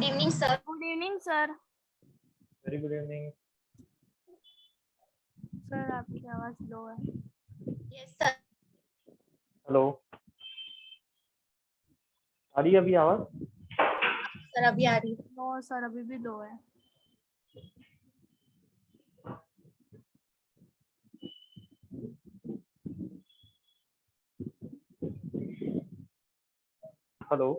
Good evening, sir. Good evening, sir. Very good evening. Sir, आपकी आवाज लो है. Yes, sir. Hello, आ रही है अभी आवाज? सर अभी आ रही है. नो सर, अभी भी लो है. हेलो,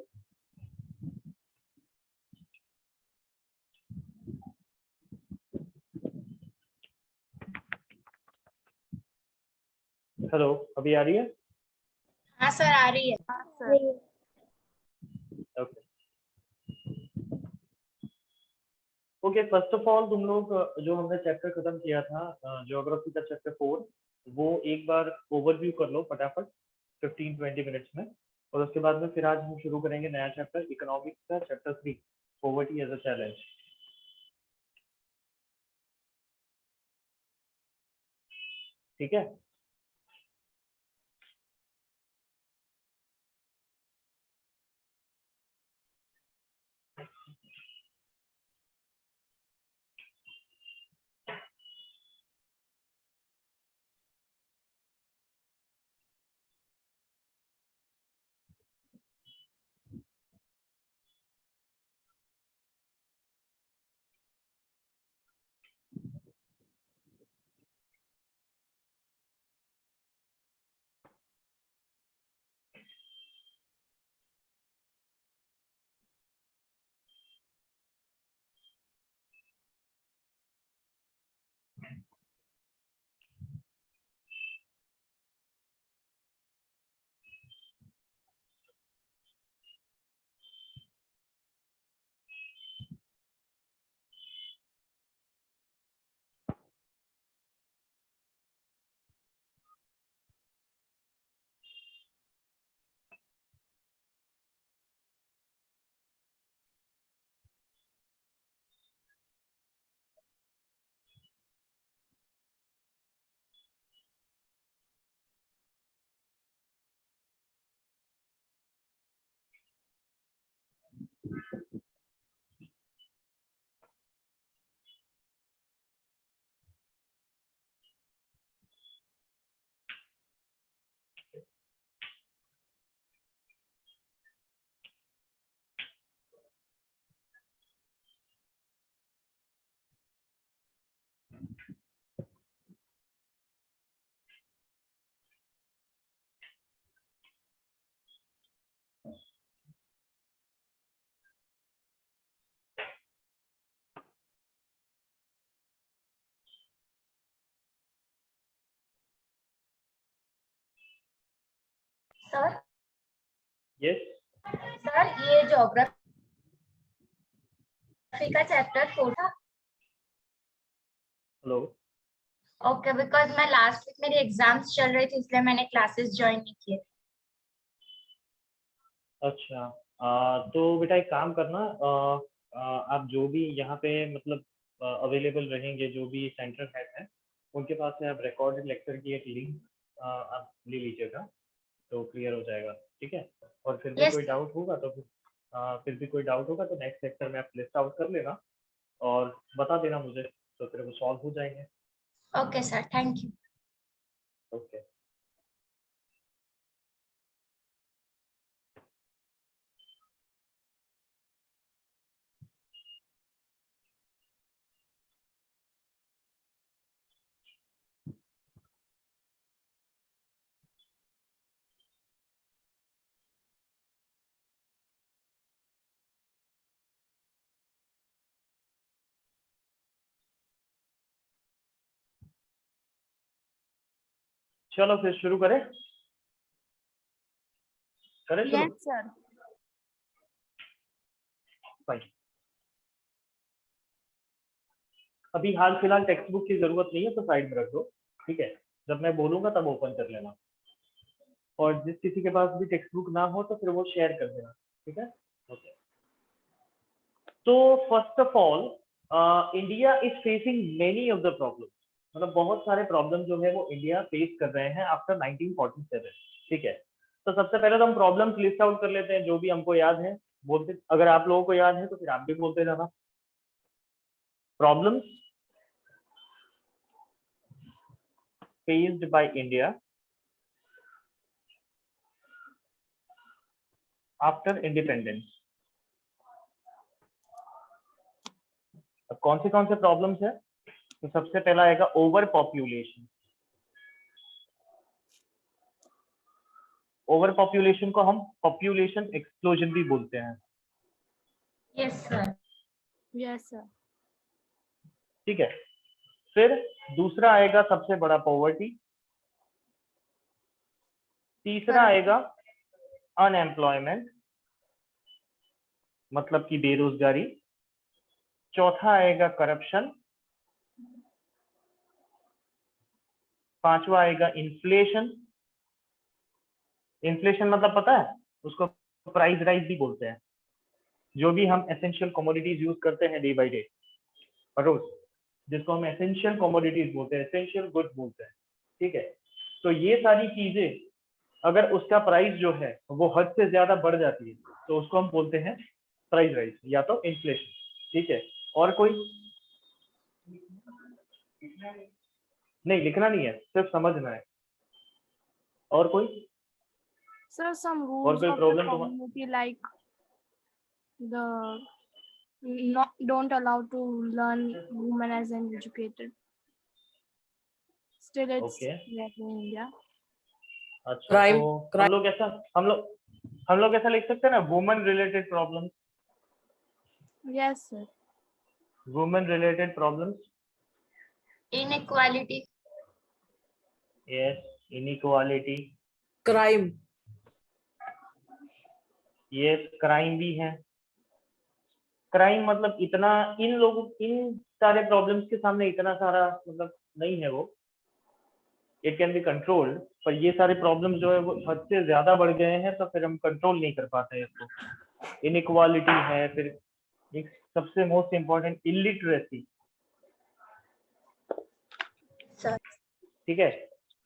हेलो, अभी आ रही है? हाँ सर, आ रही है. हाँ sir. Okay okay, first of all तुम लोग जो हमने चैप्टर खत्म किया था ज्योग्राफी का चैप्टर 4, वो एक बार ओवरव्यू कर लो फटाफट 15-20 मिनट्स में, और उसके बाद में फिर आज हम शुरू करेंगे नया चैप्टर इकोनॉमिक्स का chapter 3 poverty as a challenge. ठीक है? सर यस, सर ये ज्योग्राफी का चैप्टर 4 था. हेलो. ओके, बिकॉज मैं लास्ट वीक मेरी एग्जाम्स चल रही थी, इसलिए मैंने क्लासेस ज्वाइन नहीं किए. अच्छा, तो बेटा एक काम करना, आप जो भी यहाँ पे मतलब अवेलेबल रहेंगे, जो भी सेंटर हेड हैं, उनके पास से आप रिकॉर्डेड लेक्चर की एक लिंक आप ले लीजिएगा, तो क्लियर हो जाएगा. ठीक है? और फिर भी Yes. कोई डाउट होगा तो तो नेक्स्ट लेक्चर में आप लिस्ट आउट कर लेना और बता देना मुझे, तो फिर वो सॉल्व हो जाएंगे. Okay sir, thank you. Okay. चलो फिर शुरू करें चलो. Yes, sir. फाइन. अभी हाल फिलहाल टेक्स्ट बुक की जरूरत नहीं है, तो साइड में रख दो. ठीक है? जब मैं बोलूंगा तब ओपन कर लेना, और जिस किसी के पास भी टेक्स्ट बुक ना हो तो फिर वो शेयर कर देना. ठीक है? ओके. तो first of all India is facing many of the problem, मतलब बहुत सारे प्रॉब्लम जो है वो इंडिया फेस कर रहे हैं आफ्टर 1947. ठीक है? तो सबसे पहले तो हम प्रॉब्लम्स लिस्ट आउट कर लेते हैं जो भी हमको याद है. बोलते, अगर आप लोगों को याद है तो फिर आप भी बोलते जाना। Problems faced by India after independence. अब कौन से प्रॉब्लम्स है? तो सबसे पहला आएगा ओवर पॉपुलेशन। ओवर पॉपुलेशन को हम पॉपुलेशन एक्सप्लोजन भी बोलते हैं, Yes, sir. Yes sir. ठीक है। फिर दूसरा आएगा सबसे बड़ा पॉवर्टी। तीसरा Correct. आएगा अनएम्प्लॉयमेंट, मतलब कि बेरोजगारी। चौथा आएगा करप्शन। पांचवा आएगा इन्फ्लेशन। इन्फ्लेशन मतलब पता है, उसको प्राइस राइज भी बोलते हैं। जो भी हम एसेंशियल कमोडिटीज यूज करते हैं डे बाय डे, रोज, जिसको हम एसेंशियल कमोडिटीज बोलते हैं, एसेंशियल गुड्स बोलते हैं, ठीक है। तो ये सारी चीजें अगर उसका प्राइस जो है वो हद से ज्यादा बढ़ जाती है तो उसको हम बोलते हैं प्राइस राइज या तो इन्फ्लेशन, ठीक है। और कोई नहीं, लिखना नहीं है, सिर्फ समझना है। और कोई Sir, some और rules कोई of the problem community like the not don't allow to learn women as an educated. Still, it's Okay. there in India. अच्छा, Crime, तो हम लोग ऐसा लिख सकते हैं ना, women related problems. Yes, sir. Women related problems, Inequality. Yes. Inequality, crime, yes. Crime भी है। क्राइम मतलब इतना, इन सारे प्रॉब्लम्स के सामने इतना सारा मतलब नहीं है वो, इट कैन बी कंट्रोल्ड। पर ये सारे प्रॉब्लम्स जो है वो हद से ज्यादा बढ़ गए हैं तो फिर हम कंट्रोल नहीं कर पाते हैं इसको। इनइक्वालिटी है, फिर एक सबसे मोस्ट इम्पोर्टेंट इलिटरेसी, Sir. ठीक है।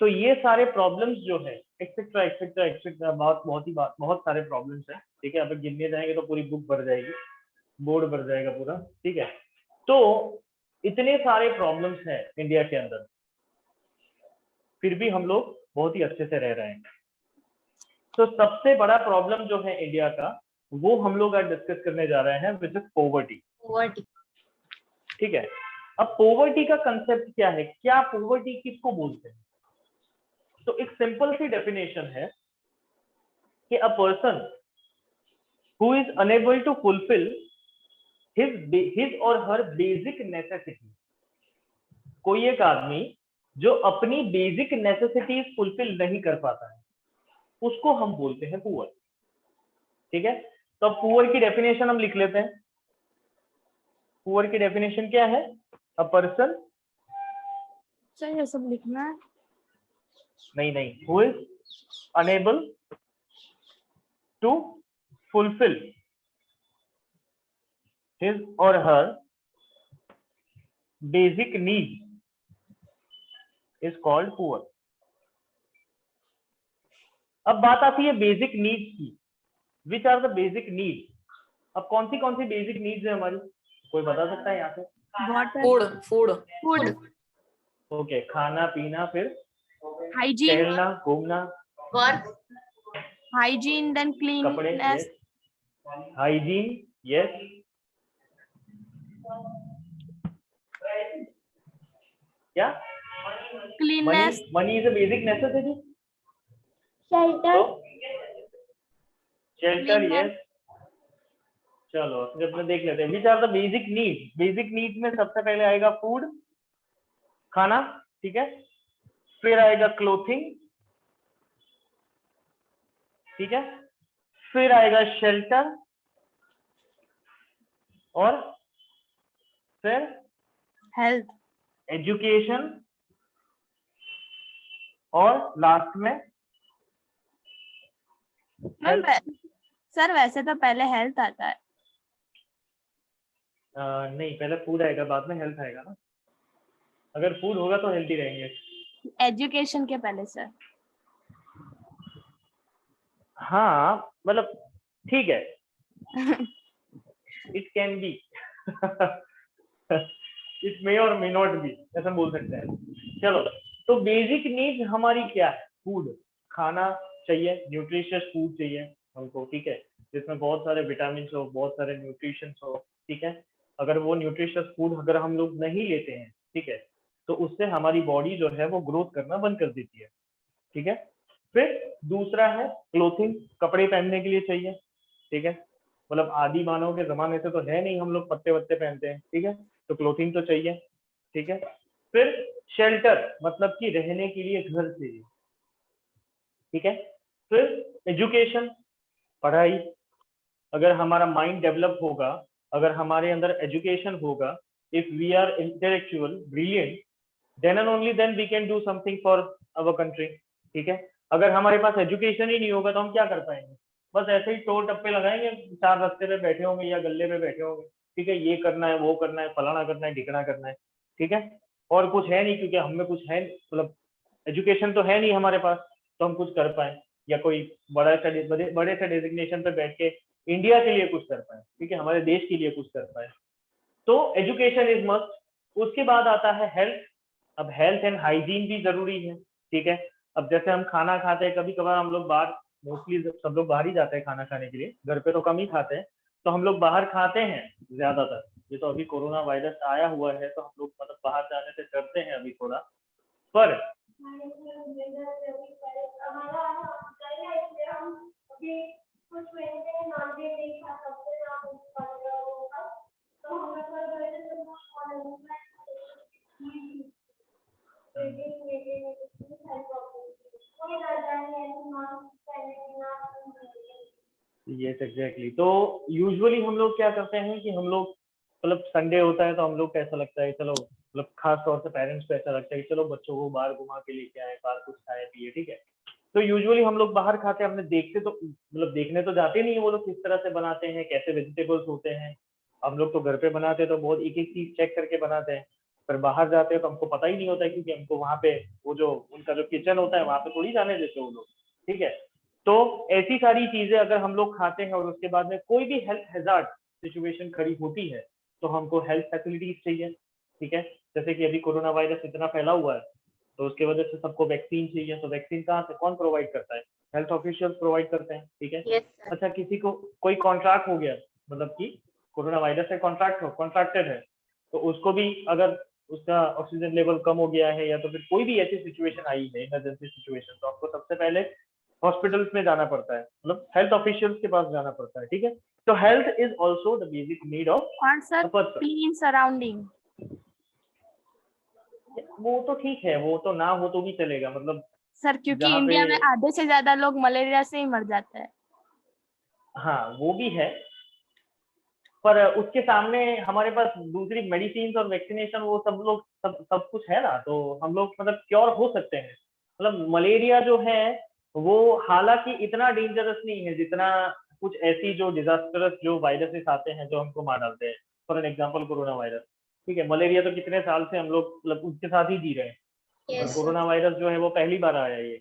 तो ये सारे प्रॉब्लम्स जो है एक्सेट्रा एक्सेट्रा एक्सेट्रा, बहुत सारे प्रॉब्लम्स हैं, ठीक है। अब गिनने जाएंगे तो पूरी बुक भर जाएगी, बोर्ड भर जाएगा पूरा, ठीक है। तो इतने सारे प्रॉब्लम्स हैं इंडिया के अंदर, फिर भी हम लोग बहुत ही अच्छे से रह रहे हैं। तो सबसे बड़ा प्रॉब्लम जो है इंडिया का, वो हम लोग आज डिस्कस करने जा रहे हैं, विच इज पॉवर्टी, Poverty. ठीक है। अब पॉवर्टी का कंसेप्ट क्या है, क्या पॉवर्टी किसको बोलते हैं? तो एक सिंपल सी डेफिनेशन है कि a person who is unable to fulfil his or her basic necessity. कोई एक आदमी जो अपनी बेसिक नेसेसिटीज फुलफिल नहीं कर पाता है, उसको हम बोलते हैं पुअर, ठीक है। तो पुअर की डेफिनेशन हम लिख लेते हैं। पुअर की डेफिनेशन क्या है? अ पर्सन, सर ये सब लिखना है। नहीं, who is unable to fulfil his or her basic need is called poor। अब बात आती है बेसिक नीड्स की। Which are the basic needs? अब कौन सी बेसिक नीड्स है हमारी, कोई बता सकता है यहाँ से? Water, food, food, ओके, खाना पीना, फिर hygiene, टहलना घूमना, Work. hygiene, then कपड़े, cleanliness, यस। Hygiene, yes. क्या? cleanness, money is a basic necessity. Shelter. Shelter, cleaner, yes. चलो जब मैं देख लेते हैं which are the basic needs. Basic needs में सबसे पहले आएगा फूड, खाना, ठीक है। फिर आएगा क्लोथिंग, ठीक है। फिर आएगा शेल्टर, और फिर health. एजुकेशन, और लास्ट में मैम सर वैसे तो पहले हेल्थ आता है। नहीं, पहले फूड आएगा, बाद में हेल्थ आएगा ना। अगर फूड होगा तो हेल्थी रहेंगे। एजुकेशन के पहले सर। हाँ मतलब ठीक है, it can be, it may और मे नॉट बी, ऐसा बोल सकते हैं। चलो, तो बेसिक नीड्स हमारी क्या है? फूड, खाना चाहिए, न्यूट्रिशियस फूड चाहिए हमको, ठीक है, जिसमें बहुत सारे विटामिन हो, बहुत सारे न्यूट्रिशन हो, ठीक है। अगर वो न्यूट्रिशियस फूड अगर हम लोग नहीं लेते हैं, ठीक है, तो उससे हमारी बॉडी जो है वो ग्रोथ करना बंद कर देती है, ठीक है। फिर दूसरा है क्लोथिंग, कपड़े पहनने के लिए चाहिए, ठीक है। मतलब आदि मानव के जमाने से तो है नहीं हम लोग पत्ते वत्ते पहनते हैं, ठीक है, तो क्लोथिंग तो चाहिए, ठीक है। फिर शेल्टर, मतलब कि रहने के लिए घर चाहिए, ठीक है। फिर एजुकेशन, पढ़ाई, अगर हमारा माइंड डेवलप होगा, अगर हमारे अंदर एजुकेशन होगा, if we are intellectual brilliant, then and only then we can do something for our country, ठीक है। अगर हमारे पास एजुकेशन ही नहीं होगा तो हम क्या कर पाएंगे? बस ऐसे ही टोल टप्पे लगाएंगे, चार रास्ते पे बैठे होंगे या गल्ले पे बैठे होंगे, ठीक है, ये करना है, वो करना है, फलाना करना है, ढिकना करना है, ठीक है, और कुछ है नहीं, क्योंकि हमें कुछ है, मतलब एजुकेशन तो है नहीं हमारे पास, तो हम कुछ कर पाए या कोई बड़े से डेजिग्नेशन पे बैठ के इंडिया के लिए कुछ कर पाए, ठीक है, हमारे देश के लिए कुछ कर पाए। तो एजुकेशन इज मस्ट। उसके बाद आता है हेल्थ। अब हेल्थ एंड हाइजीन भी जरूरी है, ठीक है। अब जैसे हम खाना खाते हैं, कभी कभार हम लोग बाहर, मोस्टली सब लोग बाहर ही जाते हैं खाना खाने के लिए, घर पे तो कम ही खाते हैं, तो हम लोग बाहर खाते हैं ज्यादातर। ये तो अभी कोरोना वायरस आया हुआ है तो हम लोग मतलब बाहर जाने से डरते हैं अभी थोड़ा, पर यस एग्जैक्टली। तो यूजुअली हम लोग क्या करते हैं कि हम लोग, मतलब संडे होता है तो हम लोग को ऐसा लगता है चलो, मतलब खास तौर से पेरेंट्स को ऐसा लगता है कि चलो बच्चों को बाहर घुमा के लेके आए, बाहर कुछ खाए पिए, ठीक है। तो यूजुअली हम लोग बाहर खाते हैं, हमने देखते तो मतलब देखने तो जाते नहीं है वो लोग किस तरह से बनाते हैं, कैसे वेजिटेबल्स होते हैं। हम लोग तो घर पे बनाते हैं तो बहुत एक एक चीज चेक करके बनाते हैं, पर बाहर जाते हैं तो हमको पता ही नहीं होता है, क्योंकि हमको वहाँ पे वो जो उनका जो किचन होता है वहाँ पे थोड़ी जाने देते वो लोग, ठीक है। तो ऐसी सारी चीजें अगर हम लोग खाते हैं और उसके बाद में कोई भी हेल्थ हैजार्ड सिचुएशन खड़ी होती है, तो हमको हेल्थ फैसिलिटीज चाहिए, ठीक है। जैसे कि अभी कोरोना वायरस इतना फैला हुआ है, तो उसके वजह से सबको वैक्सीन चाहिए, तो वैक्सीन कहाँ से कौन प्रोवाइड करता है? हेल्थ ऑफिशियल्स प्रोवाइड करते हैं, ठीक है। Yes, sir. अच्छा, किसी को कोई कॉन्ट्रैक्ट हो गया, मतलब कि कोरोना वायरस से कॉन्ट्रैक्टेड है, तो उसको भी अगर उसका ऑक्सीजन लेवल कम हो गया है या तो फिर कोई भी ऐसी सिचुएशन आई है, इमरजेंसी सिचुएशन, तो आपको सबसे पहले हॉस्पिटल्स में जाना पड़ता है, मतलब हेल्थ ऑफिशियल्स के पास जाना पड़ता है, ठीक है। तो health is also the basic need of और sir a person. Clean surrounding. वो तो ठीक है, वो तो ना हो तो भी चलेगा, मतलब सर क्योंकि जहाँ पे, इंडिया में आधे से ज्यादा लोग मलेरिया से ही मर जाते हैं। हाँ वो भी है, पर उसके सामने हमारे पास दूसरी मेडिसिन और वैक्सीनेशन वो सब लोग सब कुछ है ना, तो हम लोग मतलब क्योर हो सकते हैं। मतलब मलेरिया जो है वो हालांकि इतना डेंजरस नहीं है जितना कुछ ऐसी जो डिजास्टरस जो वायरसेस आते हैं जो हमको मार डालते हैं। For an example corona virus, ठीक है, मलेरिया तो कितने साल से हम लोग मतलब उसके साथ ही जी रहे हैं, और Yes, sir. कोरोना वायरस जो है वो पहली बार आया है ये,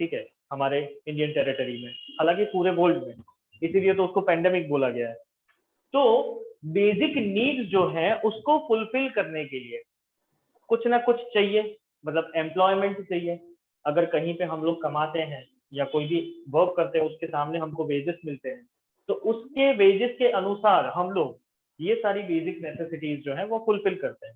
ठीक है, हमारे इंडियन टेरिटरी में, हालांकि पूरे वर्ल्ड में, इसीलिए तो उसको पेंडेमिक बोला गया है। तो बेसिक नीड्स जो है उसको फुलफिल करने के लिए कुछ ना कुछ चाहिए, मतलब एम्प्लॉयमेंट चाहिए। अगर कहीं पे हम लोग कमाते हैं या कोई भी वर्क करते हैं, उसके सामने हमको वेजेस मिलते हैं, तो उसके वेजेस के अनुसार हम लोग ये सारी बेसिक नेसेसिटीज जो है वो फुलफिल करते हैं।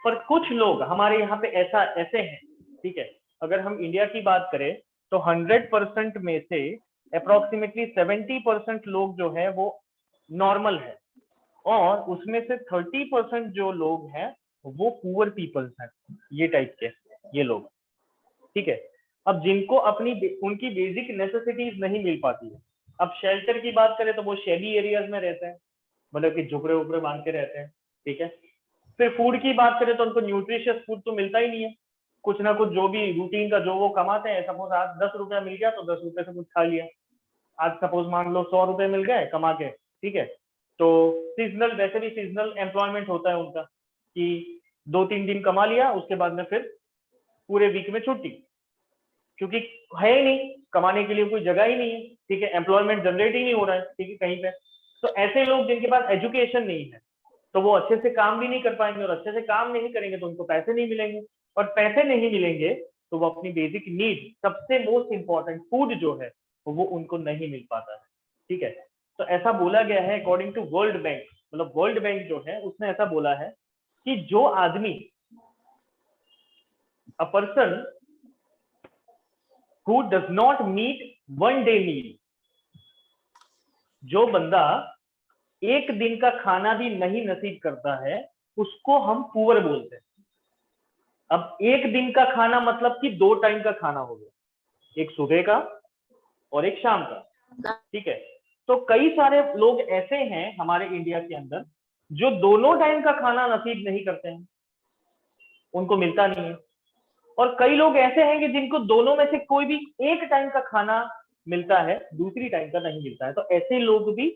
पर कुछ लोग हमारे यहाँ पे ऐसे हैं, ठीक है, अगर हम इंडिया की बात करें तो 100% में से अप्रोक्सीमेटली 70% लोग जो है वो नॉर्मल है, और उसमें से 30% जो लोग हैं वो पुअर पीपल्स हैं, ये टाइप के ये लोग, ठीक है। अब जिनको अपनी उनकी बेसिक नेसेसिटीज नहीं मिल पाती है, अब शेल्टर की बात करें तो वो शैली एरियाज में रहते हैं, मतलब कि झुपड़े उपड़े बांध के रहते हैं, ठीक है। फिर फूड की बात करें तो उनको न्यूट्रिशियस फूड तो मिलता ही नहीं है, कुछ ना कुछ जो भी रूटीन का जो वो कमाते हैं, सपोज आज 10 रुपया मिल गया तो 10 रुपए से कुछ खा लिया। आज सपोज मान लो 100 रुपए मिल गए कमा के, ठीक है, तो सीजनल, वैसे भी सीजनल एम्प्लॉयमेंट होता है उनका कि 2-3 दिन कमा लिया, उसके बाद में फिर पूरे वीक में छुट्टी, क्योंकि है ही नहीं कमाने के लिए कोई जगह ही नहीं है, ठीक है, एम्प्लॉयमेंट जनरेट ही नहीं हो रहा है, ठीक है, कहीं पे। तो ऐसे लोग जिनके पास एजुकेशन नहीं है तो वो अच्छे से काम भी नहीं कर पाएंगे, और अच्छे से काम नहीं करेंगे तो उनको पैसे नहीं मिलेंगे, और पैसे नहीं मिलेंगे तो वो अपनी बेसिक नीड, सबसे मोस्ट इंपॉर्टेंट फूड जो है वो उनको नहीं मिल पाता है। ठीक है, तो ऐसा बोला गया है अकॉर्डिंग टू वर्ल्ड बैंक, मतलब वर्ल्ड बैंक जो है उसने ऐसा बोला है कि जो आदमी, a person who does not meet one day meal, जो बंदा एक दिन का खाना भी नहीं नसीब करता है उसको हम पुअर बोलते हैं। अब एक दिन का खाना मतलब कि 2 टाइम का खाना हो गया, एक सुबह का और एक शाम का। ठीक है, तो कई सारे लोग ऐसे हैं हमारे इंडिया के अंदर जो दोनों टाइम का खाना नसीब नहीं करते हैं, उनको मिलता नहीं है, और कई लोग ऐसे हैं कि जिनको दोनों में से कोई भी एक टाइम का खाना मिलता है, दूसरी टाइम का नहीं मिलता है, तो ऐसे लोग भी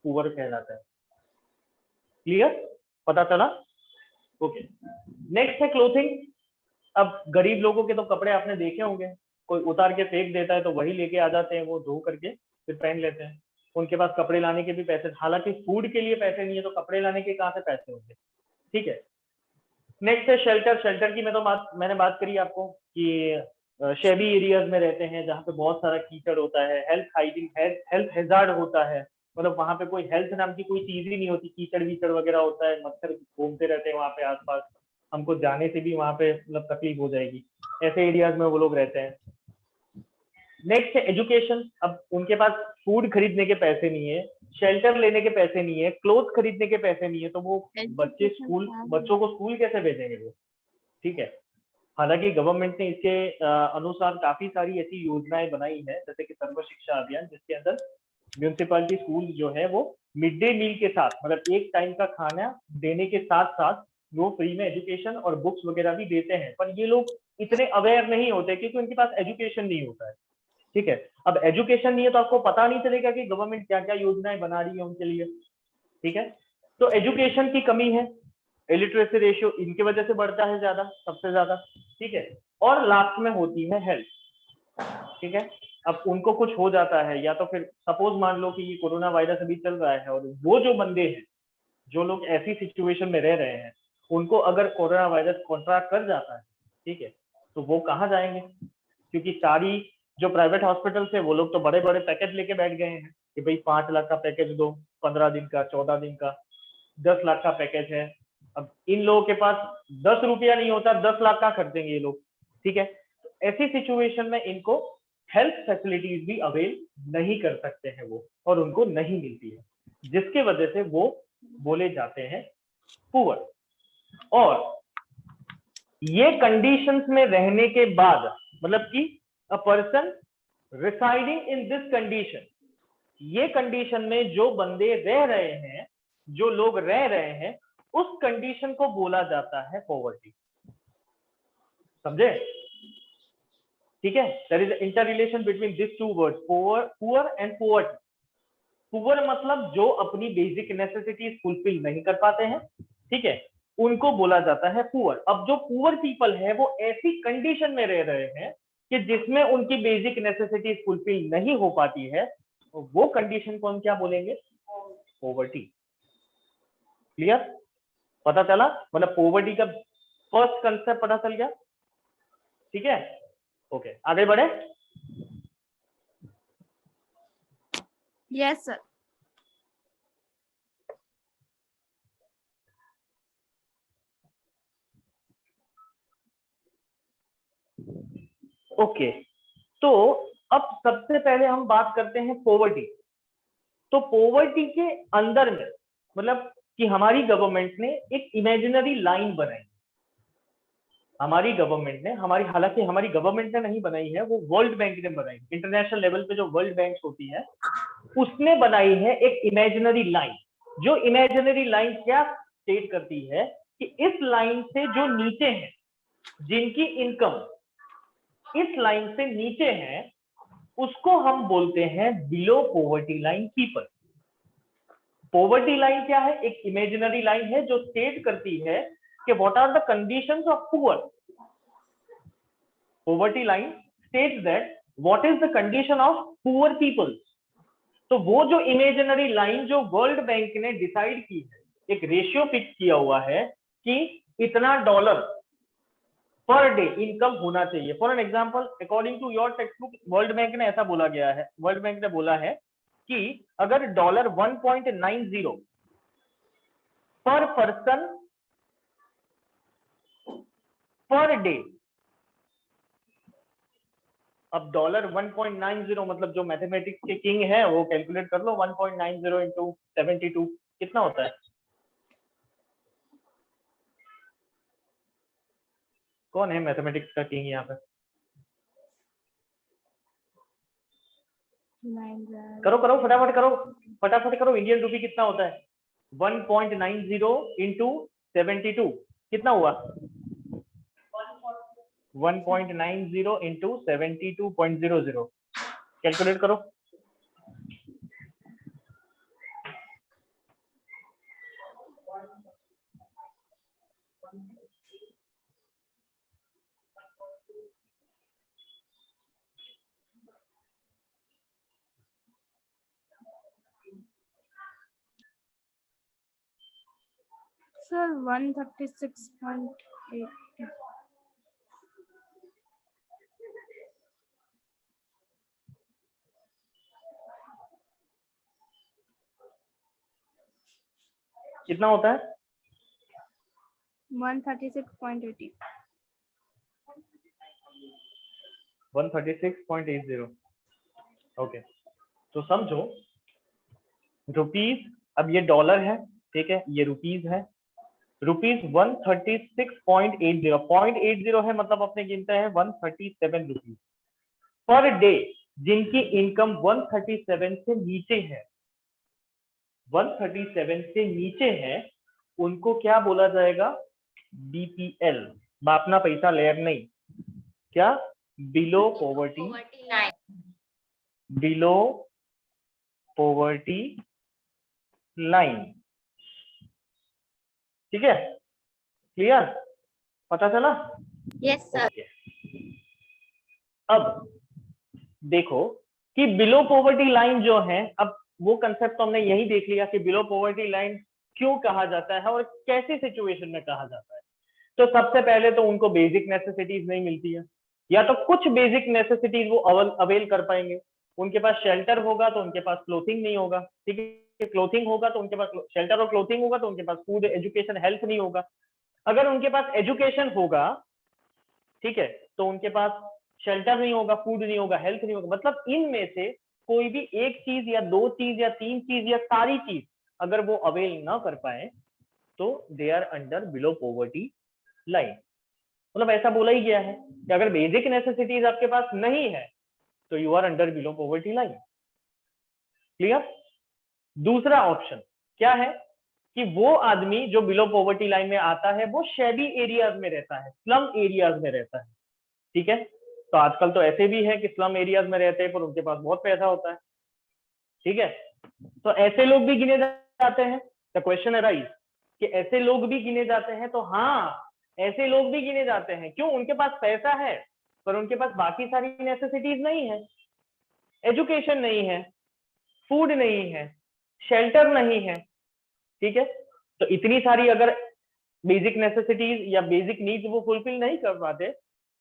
पुअर कहलाते हैं। क्लियर, पता चला? ओके, नेक्स्ट है क्लोथिंग। अब गरीब लोगों के तो कपड़े आपने देखे होंगे, कोई उतार के फेंक देता है तो वही लेके आ जाते हैं, वो धो करके फिर पहन लेते हैं, उनके पास कपड़े लाने के भी पैसे, हालांकि फूड के लिए पैसे नहीं है तो कपड़े लाने के कहाँ से पैसे होंगे। ठीक है, नेक्स्ट है शेल्टर। शेल्टर की मैंने बात करी आपको कि शहरी एरियाज में रहते हैं जहाँ पे बहुत सारा कीचड़ होता है, हेल्थ हैजार्ड होता है, मतलब वहाँ पे कोई हेल्थ नाम की कोई चीज ही नहीं होती, कीचड़ वीचड़ वगैरह होता है, मच्छर घूमते रहते हैं वहाँ पे आसपास, हमको जाने से भी वहाँ पे मतलब तकलीफ हो जाएगी, ऐसे एरियाज में वो लोग रहते हैं। नेक्स्ट है एजुकेशन। अब उनके पास फूड खरीदने के पैसे नहीं है, शेल्टर लेने के पैसे नहीं है, क्लोथ खरीदने के पैसे नहीं है, तो वो बच्चों को स्कूल कैसे भेजेंगे वो। ठीक है, हालांकि गवर्नमेंट ने इसके अनुसार काफी सारी ऐसी योजनाएं बनाई है, जैसे कि सर्व शिक्षा अभियान, जिसके अंदर म्यूनिसिपैलिटी स्कूल जो है वो मिड डे मील के साथ, मतलब एक टाइम का खाना देने के साथ साथ वो फ्री में एजुकेशन और बुक्स वगैरह भी देते हैं, पर ये लोग इतने अवेयर नहीं होते क्योंकि उनके पास एजुकेशन नहीं होता है। ठीक है, अब एजुकेशन नहीं है तो आपको पता नहीं चलेगा कि गवर्नमेंट क्या क्या योजनाएं बना रही है उनके लिए। ठीक है, तो एजुकेशन की कमी है, इलिटरेसी रेशियो इनकी वजह से बढ़ता है ज्यादा, सबसे ज्यादा। ठीक है, और लास्ट में होती है हेल्थ। ठीक है, अब उनको कुछ हो जाता है, या तो फिर सपोज मान लो कि ये कोरोना वायरस अभी चल रहा है, और वो जो बंदे हैं, जो लोग ऐसी सिचुएशन में रह रहे हैं, उनको अगर कोरोना वायरस कॉन्ट्रैक्ट कर जाता है, ठीक है, तो वो कहाँ जाएंगे, क्योंकि सारी जो प्राइवेट हॉस्पिटल्स है वो लोग तो बड़े बड़े पैकेज लेके बैठ गए हैं कि भाई 5 लाख का पैकेज दो, 15 दिन का, 14 दिन का, 10 लाख का पैकेज है। अब इन लोगों के पास 10 रुपया नहीं होता, 10 लाख का खर्चेंगे ये लोग। ठीक है, तो ऐसी सिचुएशन में इनको हेल्थ फैसिलिटीज भी अवेल नहीं कर सकते हैं वो, और उनको नहीं मिलती है, जिसके वजह से वो बोले जाते हैं पुअर। और ये कंडीशंस में रहने के बाद, मतलब कि a person residing in this condition, ये कंडीशन में जो बंदे रह रहे हैं, जो लोग रह रहे हैं, उस कंडीशन को बोला जाता है पॉवर्टी। समझे? ठीक है, there is interrelation between this two words, poor and poverty. Poor मतलब जो अपनी बेसिक नेसेसिटीज फुलफिल नहीं कर पाते हैं, ठीक है, उनको बोला जाता है पुअर। अब जो पुअर पीपल है वो ऐसी कंडीशन में रह रहे हैं कि जिसमें उनकी बेसिक नेसेसिटीज फुलफिल नहीं हो पाती है, तो वो कंडीशन को हम क्या बोलेंगे? पॉवर्टी। क्लियर, पता चला? मतलब पॉवर्टी का फर्स्ट कंसेप्ट पता चल गया। ठीक है, ओके, आगे बढ़े। Yes, sir. ओके, तो अब सबसे पहले हम बात करते हैं पॉवर्टी। तो पॉवर्टी के अंदर में मतलब कि हमारी गवर्नमेंट ने एक इमेजिनरी लाइन बनाई। हमारी गवर्नमेंट ने, हालांकि हमारी गवर्नमेंट ने नहीं बनाई है, वो वर्ल्ड बैंक ने बनाई। इंटरनेशनल लेवल पे जो वर्ल्ड बैंक होती है उसने बनाई है एक इमेजिनरी लाइन। जो इमेजिनरी लाइन क्या स्टेट करती है कि इस लाइन से जो नीचे हैं, जिनकी इनकम इस लाइन से नीचे है, उसको हम बोलते हैं below poverty line people. Poverty line क्या है? एक इमेजिनरी लाइन है जो स्टेट करती है कि what are the conditions of poor. Poverty line states that what is the condition of poor people. तो वो जो इमेजिनरी लाइन जो वर्ल्ड बैंक ने डिसाइड की है, एक रेशियो फिक्स किया हुआ है कि इतना डॉलर पर डे इनकम होना चाहिए। For an example, according to your textbook, World Bank ने ऐसा बोला गया है, वर्ल्ड बैंक ने बोला है कि अगर डॉलर 1.90 पर पर्सन पर डे, अब डॉलर 1.90 मतलब जो मैथमेटिक्स के किंग है वो कैलकुलेट कर लो, 1.90 इंटू 72 कितना होता है? कौन है मैथमेटिक्स का किंग यहाँ पे? करो करो फटाफट करो, फटाफट करो। इंडियन रूपी कितना होता है? 1.90 इंटू 72 कितना हुआ? 1.90 इंटू 72.00 कैलकुलेट करो। सर 136.8 कितना होता है? 136.80 136.80 ओके। तो समझो रुपीस, अब ये डॉलर है, ठीक है, ये रुपीस है, रुपीस 136.80 0.80 है, मतलब अपने गिनते हैं 137 रुपीज पर डे। जिनकी इनकम 137 से नीचे है, 137 से नीचे है, उनको क्या बोला जाएगा? बीपीएल, बापना पैसा लेयर नहीं, क्या? Below poverty, below poverty line. ठीक है, क्लियर? पता चला? Yes sir. अब देखो कि बिलो पॉवर्टी लाइन जो है, अब वो कंसेप्ट तो हमने यही देख लिया कि बिलो पॉवर्टी लाइन क्यों कहा जाता है और कैसे सिचुएशन में कहा जाता है। तो सबसे पहले तो उनको बेसिक नेसेसिटीज नहीं मिलती है, या तो कुछ बेसिक नेसेसिटीज वो अवेल कर पाएंगे। उनके पास शेल्टर होगा तो उनके पास क्लोथिंग नहीं होगा, ठीक है, क्लोथिंग होगा तो उनके पास शेल्टर और क्लोथिंग होगा तो उनके पास फूड, एजुकेशन, हेल्थ नहीं होगा। अगर उनके पास एजुकेशन होगा, ठीक है, तो उनके पास शेल्टर नहीं होगा, फूड नहीं होगा, हेल्थ नहीं होगा। मतलब इनमें से कोई भी एक चीज या दो चीज या तीन चीज या सारी चीज अगर वो अवेल ना कर पाए तो they are under below poverty line. मतलब ऐसा बोला ही गया है कि अगर बेसिक नेसेसिटीज आपके पास नहीं है तो you are under below poverty line. Clear? दूसरा ऑप्शन क्या है कि वो आदमी जो बिलो पॉवर्टी लाइन में आता है वो शैडी एरियाज में रहता है, स्लम एरियाज में रहता है। ठीक है, तो आजकल तो ऐसे भी है कि स्लम एरियाज में रहते हैं पर उनके पास बहुत पैसा होता है। ठीक है, तो ऐसे लोग भी गिने जाते हैं। द क्वेश्चन अराइज कि ऐसे लोग भी गिने जाते हैं, तो हाँ ऐसे लोग भी गिने जाते हैं। क्यों? उनके पास पैसा है पर उनके पास बाकी सारी नेसेसिटीज नहीं है, एजुकेशन नहीं है, फूड नहीं है, शेल्टर नहीं है। ठीक है, तो इतनी सारी अगर बेसिक नेसेसिटीज या बेसिक नीड्स वो फुलफिल नहीं कर पाते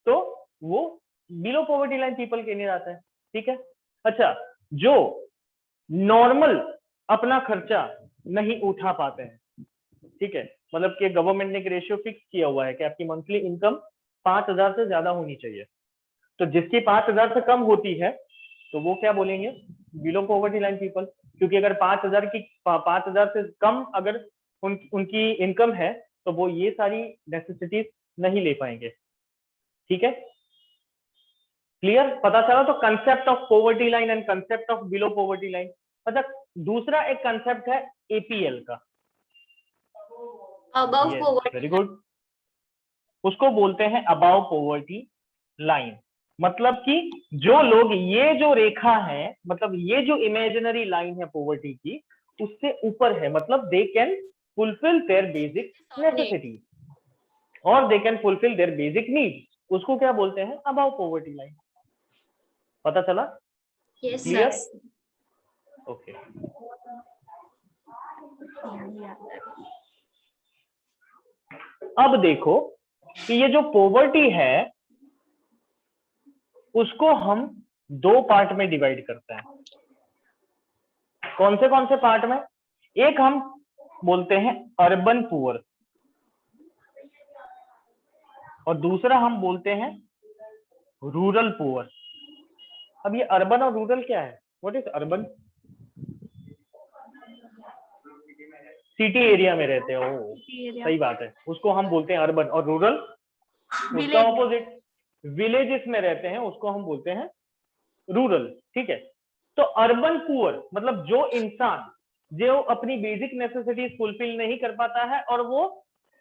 तो वो बिलो पॉवर्टी लाइन पीपल गिने जाते हैं। ठीक है, अच्छा, जो नॉर्मल अपना खर्चा नहीं उठा पाते हैं, ठीक है, मतलब कि गवर्नमेंट ने एक रेशियो फिक्स किया हुआ है कि आपकी मंथली इनकम 5,000 से ज्यादा होनी चाहिए, तो जिसकी 5,000 से कम होती है तो वो क्या बोलेंगे? Below poverty line people. क्योंकि अगर 5,000 से कम अगर उनकी इनकम है तो वो ये सारी नेसेसिटीज नहीं ले पाएंगे। ठीक है, क्लियर? पता चला? तो concept of poverty line and concept of below poverty line. अच्छा, दूसरा एक कंसेप्ट है एपीएल का, अबव पॉवर्टी। वेरी गुड, उसको बोलते हैं अबव पॉवर्टी लाइन। मतलब कि जो लोग, ये जो रेखा है, मतलब ये जो इमेजिनरी लाइन है पॉवर्टी की, उससे ऊपर है, मतलब they can fulfil their basic necessities और they can fulfil their basic needs, उसको क्या बोलते हैं? Above poverty line. पता चला? Yes clear? सर। ओके अब देखो कि ये जो पॉवर्टी है उसको हम दो पार्ट में डिवाइड करते हैं। कौन से पार्ट में? एक हम बोलते हैं अर्बन पुअर और दूसरा हम बोलते हैं रूरल पुअर। अब ये अर्बन और रूरल क्या है? What is urban? City area में रहते हो, सही बात है, उसको हम बोलते हैं अर्बन। और रूरल उसका ऑपोजिट, विलेजेस में रहते हैं उसको हम बोलते हैं रूरल। ठीक है, तो अर्बन पुअर मतलब जो इंसान जो अपनी बेसिक नेसेसिटीज फुलफिल नहीं कर पाता है और वो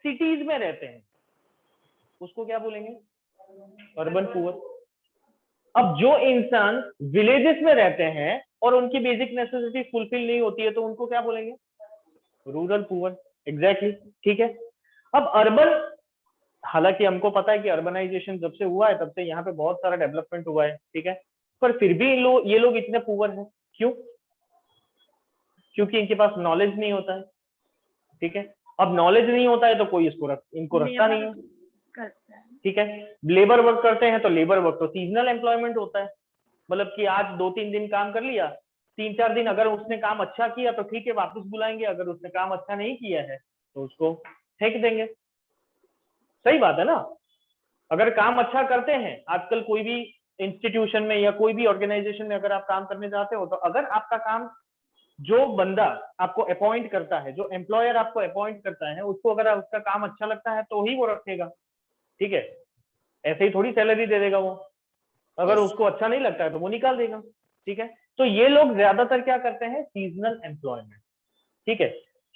सिटीज में रहते हैं उसको क्या बोलेंगे? Urban poor. अब जो इंसान विलेजेस में रहते हैं और उनकी बेसिक नेसेसिटीज फुलफिल नहीं होती है तो उनको क्या बोलेंगे? Rural poor. एग्जैक्टली, ठीक है। अब अर्बन, हालांकि हमको पता है कि अर्बनाइजेशन जब से हुआ है तब से यहाँ पे बहुत सारा डेवलपमेंट हुआ है, ठीक है, पर फिर भी ये लोग इतने पुअर हैं। क्यों? क्योंकि इनके पास नॉलेज नहीं होता है। ठीक है, अब नॉलेज नहीं होता है तो कोई इनको रखता नहीं है। ठीक है, लेबर वर्क करते हैं तो लेबर वर्क तो सीजनल एम्प्लॉयमेंट होता है, मतलब कि आज 2-3 दिन काम कर लिया, 3-4 दिन अगर उसने काम अच्छा किया तो ठीक है वापस बुलाएंगे, अगर उसने काम अच्छा नहीं किया है तो उसको फेंक देंगे। सही बात है ना? अगर काम अच्छा करते हैं, आजकल कोई भी इंस्टीट्यूशन में या कोई भी ऑर्गेनाइजेशन में अगर आप काम करने जाते हो तो अगर आपका काम, जो बंदा आपको अपॉइंट करता है, जो एम्प्लॉयर आपको अपॉइंट करता है, उसको अगर उसका काम अच्छा लगता है तो ही वो रखेगा। ठीक है, ऐसे ही थोड़ी सैलरी दे देगा वो, अगर उसको अच्छा नहीं लगता है तो वो निकाल देगा। ठीक है, तो ये लोग ज्यादातर क्या करते हैं? Seasonal employment. ठीक है,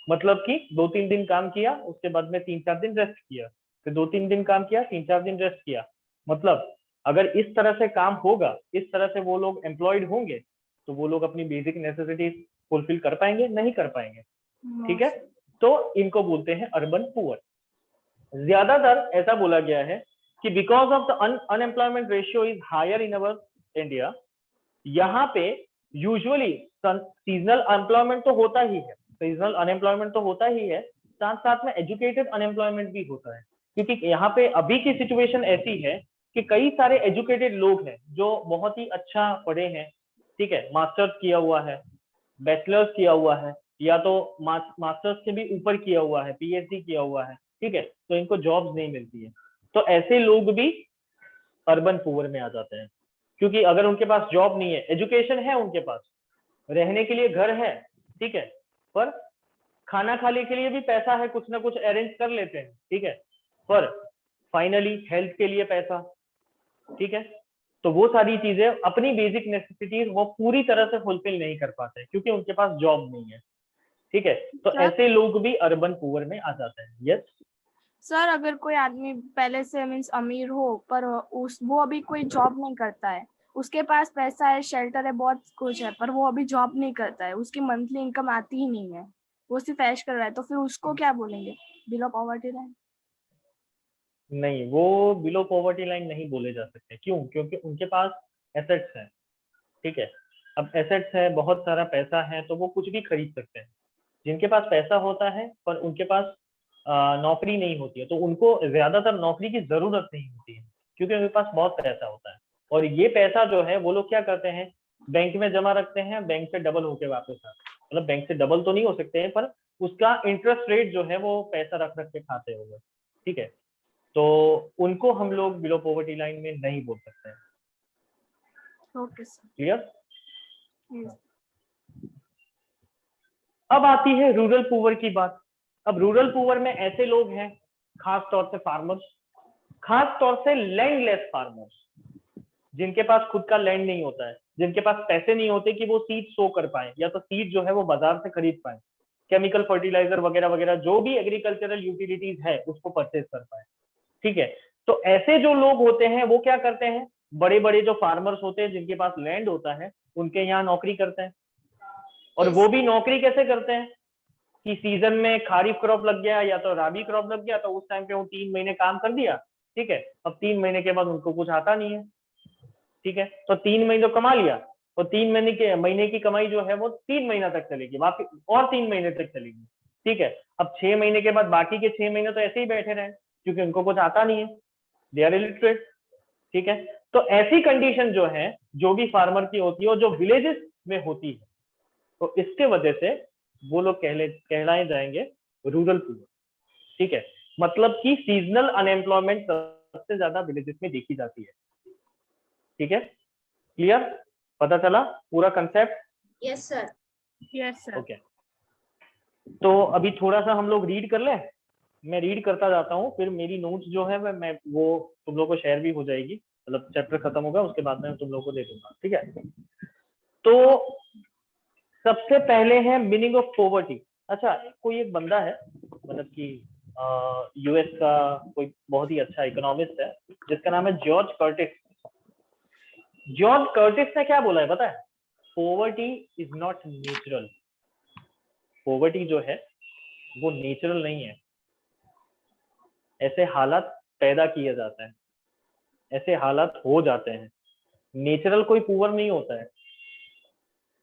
मतलब कि 2-3 दिन काम किया, उसके बाद में 3-4 दिन रेस्ट किया, फिर 2-3 दिन काम किया, 3-4 दिन रेस्ट किया। मतलब अगर इस तरह से काम होगा, इस तरह से वो लोग एम्प्लॉयड होंगे तो वो लोग अपनी बेसिक नेसेसिटीज फुलफिल कर पाएंगे? नहीं कर पाएंगे। ठीक है, तो इनको बोलते हैं अर्बन पुअर। ज्यादातर ऐसा बोला गया है कि because of the unemployment ratio is higher in our India, यहाँ पे यूजुअली सीजनल अनएम्प्लॉयमेंट तो होता ही है, सीजनल अनएम्प्लॉयमेंट तो होता ही है, साथ साथ में एजुकेटेड अनएम्प्लॉयमेंट भी होता है। क्योंकि यहाँ पे अभी की सिचुएशन ऐसी है कि कई सारे एजुकेटेड लोग हैं जो बहुत ही अच्छा पढ़े हैं, ठीक है, मास्टर्स किया हुआ है, बैचलर्स किया हुआ है, या तो मास्टर्स से भी ऊपर किया हुआ है, पीएचडी किया हुआ है, ठीक है, तो इनको जॉब्स नहीं मिलती है, तो ऐसे लोग भी अर्बन पुअर में आ जाते हैं। क्योंकि अगर उनके पास जॉब नहीं है, एजुकेशन है उनके पास, रहने के लिए घर है, ठीक है, पर खाना खाने के लिए भी पैसा है, कुछ ना कुछ अरेंज कर लेते हैं, ठीक है, पर फाइनली हेल्थ के लिए पैसा, ठीक है, तो वो सारी चीजें, अपनी बेसिक नेसेसिटीज वो पूरी तरह से फुलफिल नहीं कर पाते क्योंकि उनके पास जॉब नहीं है। ठीक है, तो ऐसे लोग भी अर्बन पुअर में आ जाते हैं। यस सर, अगर कोई आदमी पहले से मीन्स अमीर हो पर वो अभी कोई जॉब नहीं करता है, उसके पास पैसा है, शेल्टर है, बहुत कुछ है, पर वो अभी जॉब नहीं करता है, उसकी मंथली इनकम आती ही नहीं है, वो सिर्फ ऐश कर रहा है, तो फिर उसको क्या बोलेंगे? Below poverty line? नहीं, वो बिलो पॉवर्टी लाइन नहीं बोले जा सकते। क्यों? क्योंकि उनके पास एसेट्स हैं। ठीक है, अब एसेट्स है, बहुत सारा पैसा है, तो वो कुछ भी खरीद सकते हैं। जिनके पास पैसा होता है पर उनके पास नौकरी नहीं होती है तो उनको ज्यादातर नौकरी की जरूरत नहीं होती है क्योंकि उनके पास बहुत पैसा होता है, और ये पैसा जो है वो लोग क्या करते हैं? बैंक में जमा रखते हैं, बैंक से डबल होके वापस आते हैं। मतलब बैंक से डबल तो नहीं हो सकते हैं पर उसका इंटरेस्ट रेट जो है वो पैसा रख रख के खाते होंगे। ठीक है, तो उनको हम लोग बिलो पॉवर्टी लाइन में नहीं बोल सकते हैं। Okay sir. क्लियर? Yes. अब आती है रूरल पुअर की बात। अब रूरल पुअर में ऐसे लोग हैं, खास तौर से फार्मर्स, खास तौर से लैंडलेस फार्मर्स, जिनके पास खुद का लैंड नहीं होता है, जिनके पास पैसे नहीं होते कि वो सीड सो कर पाए, या तो सीड जो है वो बाजार से खरीद पाए, केमिकल फर्टिलाइजर वगैरह वगैरह जो भी एग्रीकल्चरल यूटिलिटीज है उसको परचेज कर पाए। ठीक है, तो ऐसे जो लोग होते हैं वो क्या करते हैं? बड़े बड़े जो फार्मर्स होते हैं जिनके पास लैंड होता है उनके यहाँ नौकरी करते हैं। और वो भी नौकरी कैसे करते हैं कि सीजन में खारिफ क्रॉप लग गया या तो राबी क्रॉप लग गया तो उस टाइम पे वो 3 महीने काम कर दिया। ठीक है, अब 3 महीने के बाद उनको कुछ आता नहीं है। ठीक है, तो 3 महीने तो कमा लिया और 3 महीने की कमाई जो है वो 3 महीना तक चलेगी, बाकी और 3 महीने तक चलेगी, ठीक है। अब 6 महीने के बाद बाकी के 6 महीने तो ऐसे ही बैठे रहे, क्योंकि उनको कुछ आता नहीं है, दे आर इलिटरेट, ठीक है। तो ऐसी कंडीशन जो है जो भी फार्मर की होती है और जो विलेजेस में होती है, तो इसके वजह से वो लोग कहलाए जाएंगे रूरल पुअर, ठीक है। मतलब कि सीजनल अनएम्प्लॉयमेंट सबसे ज्यादा विलेजेस में देखी जाती है, ठीक है। क्लियर, पता चला पूरा concept? Yes sir. Yes sir. Okay, तो अभी थोड़ा सा हम लोग रीड कर लें, मैं रीड करता जाता हूँ, फिर मेरी नोट्स जो है मैं वो तुम लोगों को शेयर भी हो जाएगी, मतलब चैप्टर खत्म होगा उसके बाद में तुम लोगों को दे दूंगा, ठीक है। तो सबसे पहले है मीनिंग ऑफ पॉवर्टी। अच्छा, कोई एक बंदा है, मतलब कि यूएस का कोई बहुत ही अच्छा इकोनॉमिस्ट है जिसका नाम है जॉर्ज कर्टिस। जॉर्ज कर्टिस ने क्या बोला है पता है? Poverty is not natural. Poverty जो है वो नेचुरल नहीं है, ऐसे हालात पैदा किए जाते हैं, ऐसे हालात हो जाते हैं। नेचुरल कोई पुअर नहीं होता है,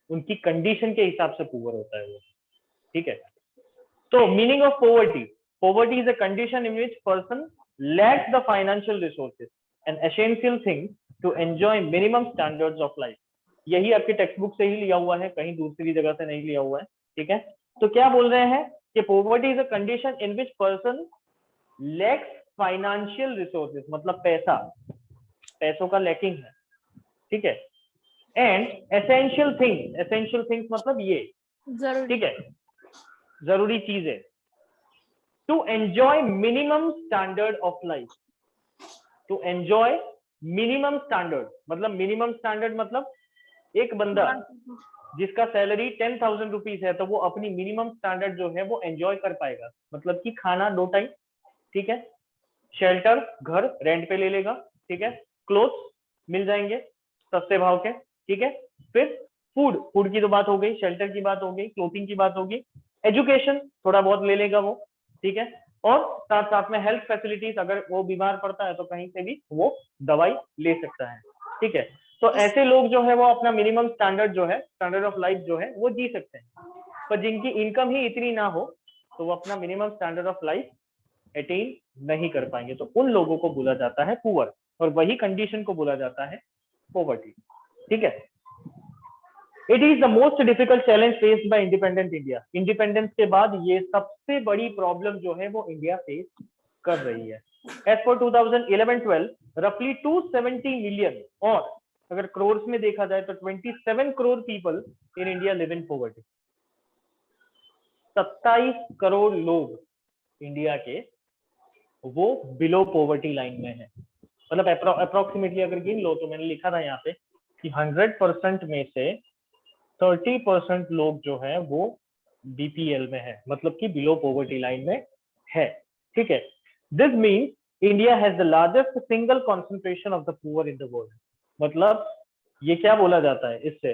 उनकी कंडीशन के हिसाब से पुअर होता है वो, ठीक है। तो meaning of poverty, poverty is a condition in which person lacks the financial resources and essential things to enjoy minimum standards of life। यही आपकी टेक्स्ट बुक से ही लिया हुआ है, कहीं दूसरी जगह से नहीं लिया हुआ है, ठीक है। तो क्या बोल रहे हैं कि poverty is a condition in which person lacks financial resources, मतलब पैसों का लैकिंग है, ठीक है। एंड एसेंशियल थिंग्स मतलब ये, जरूरी, ठीक है, जरूरी चीजें, to enjoy minimum standard of life. To enjoy minimum standard मतलब एक बंदा जिसका सैलरी 10,000 रुपीज है तो वो अपनी मिनिमम स्टैंडर्ड जो है वो एंजॉय कर पाएगा, मतलब कि खाना 2 टाइम, ठीक है, शेल्टर घर रेंट पे ले लेगा, ठीक है, क्लोथ्स मिल जाएंगे सस्ते भाव के, ठीक है, फिर फूड की तो बात हो गई, शेल्टर की बात हो गई, क्लोथिंग की बात होगी, एजुकेशन थोड़ा बहुत ले लेगा वो, ठीक है, और साथ साथ में हेल्थ फैसिलिटीज, अगर वो बीमार पड़ता है तो कहीं से भी वो दवाई ले सकता है, ठीक है। तो ऐसे लोग जो है वो अपना मिनिमम स्टैंडर्ड जो है, स्टैंडर्ड ऑफ लाइफ जो है वो जी सकते हैं। पर जिनकी इनकम ही इतनी ना हो तो वो अपना minimum standard of life attain नहीं कर पाएंगे, तो उन लोगों को बोला जाता है पुअर, और वही कंडीशन को बोला जाता है पॉवर्टी, ठीक है। It is the most difficult challenge faced by independent India. Independence के बाद ये सबसे बड़ी प्रॉब्लम जो है वो इंडिया फेस कर रही है। एज फॉर 2011-12 रफली 270 मिलियन, और अगर करोड़ में देखा जाए तो 27 crore people in India live in poverty. 27 crore लोग इंडिया के वो बिलो पॉवर्टी लाइन में है, मतलब अप्रोक्सीमेटली अगर गिन लो तो मैंने लिखा था यहाँ पे कि 100% में से 30% लोग जो है वो बीपीएल में है, मतलब कि बिलो पॉवर्टी लाइन में है, ठीक है। This means India has the largest single concentration of the poor in the world. मतलब ये क्या बोला जाता है इससे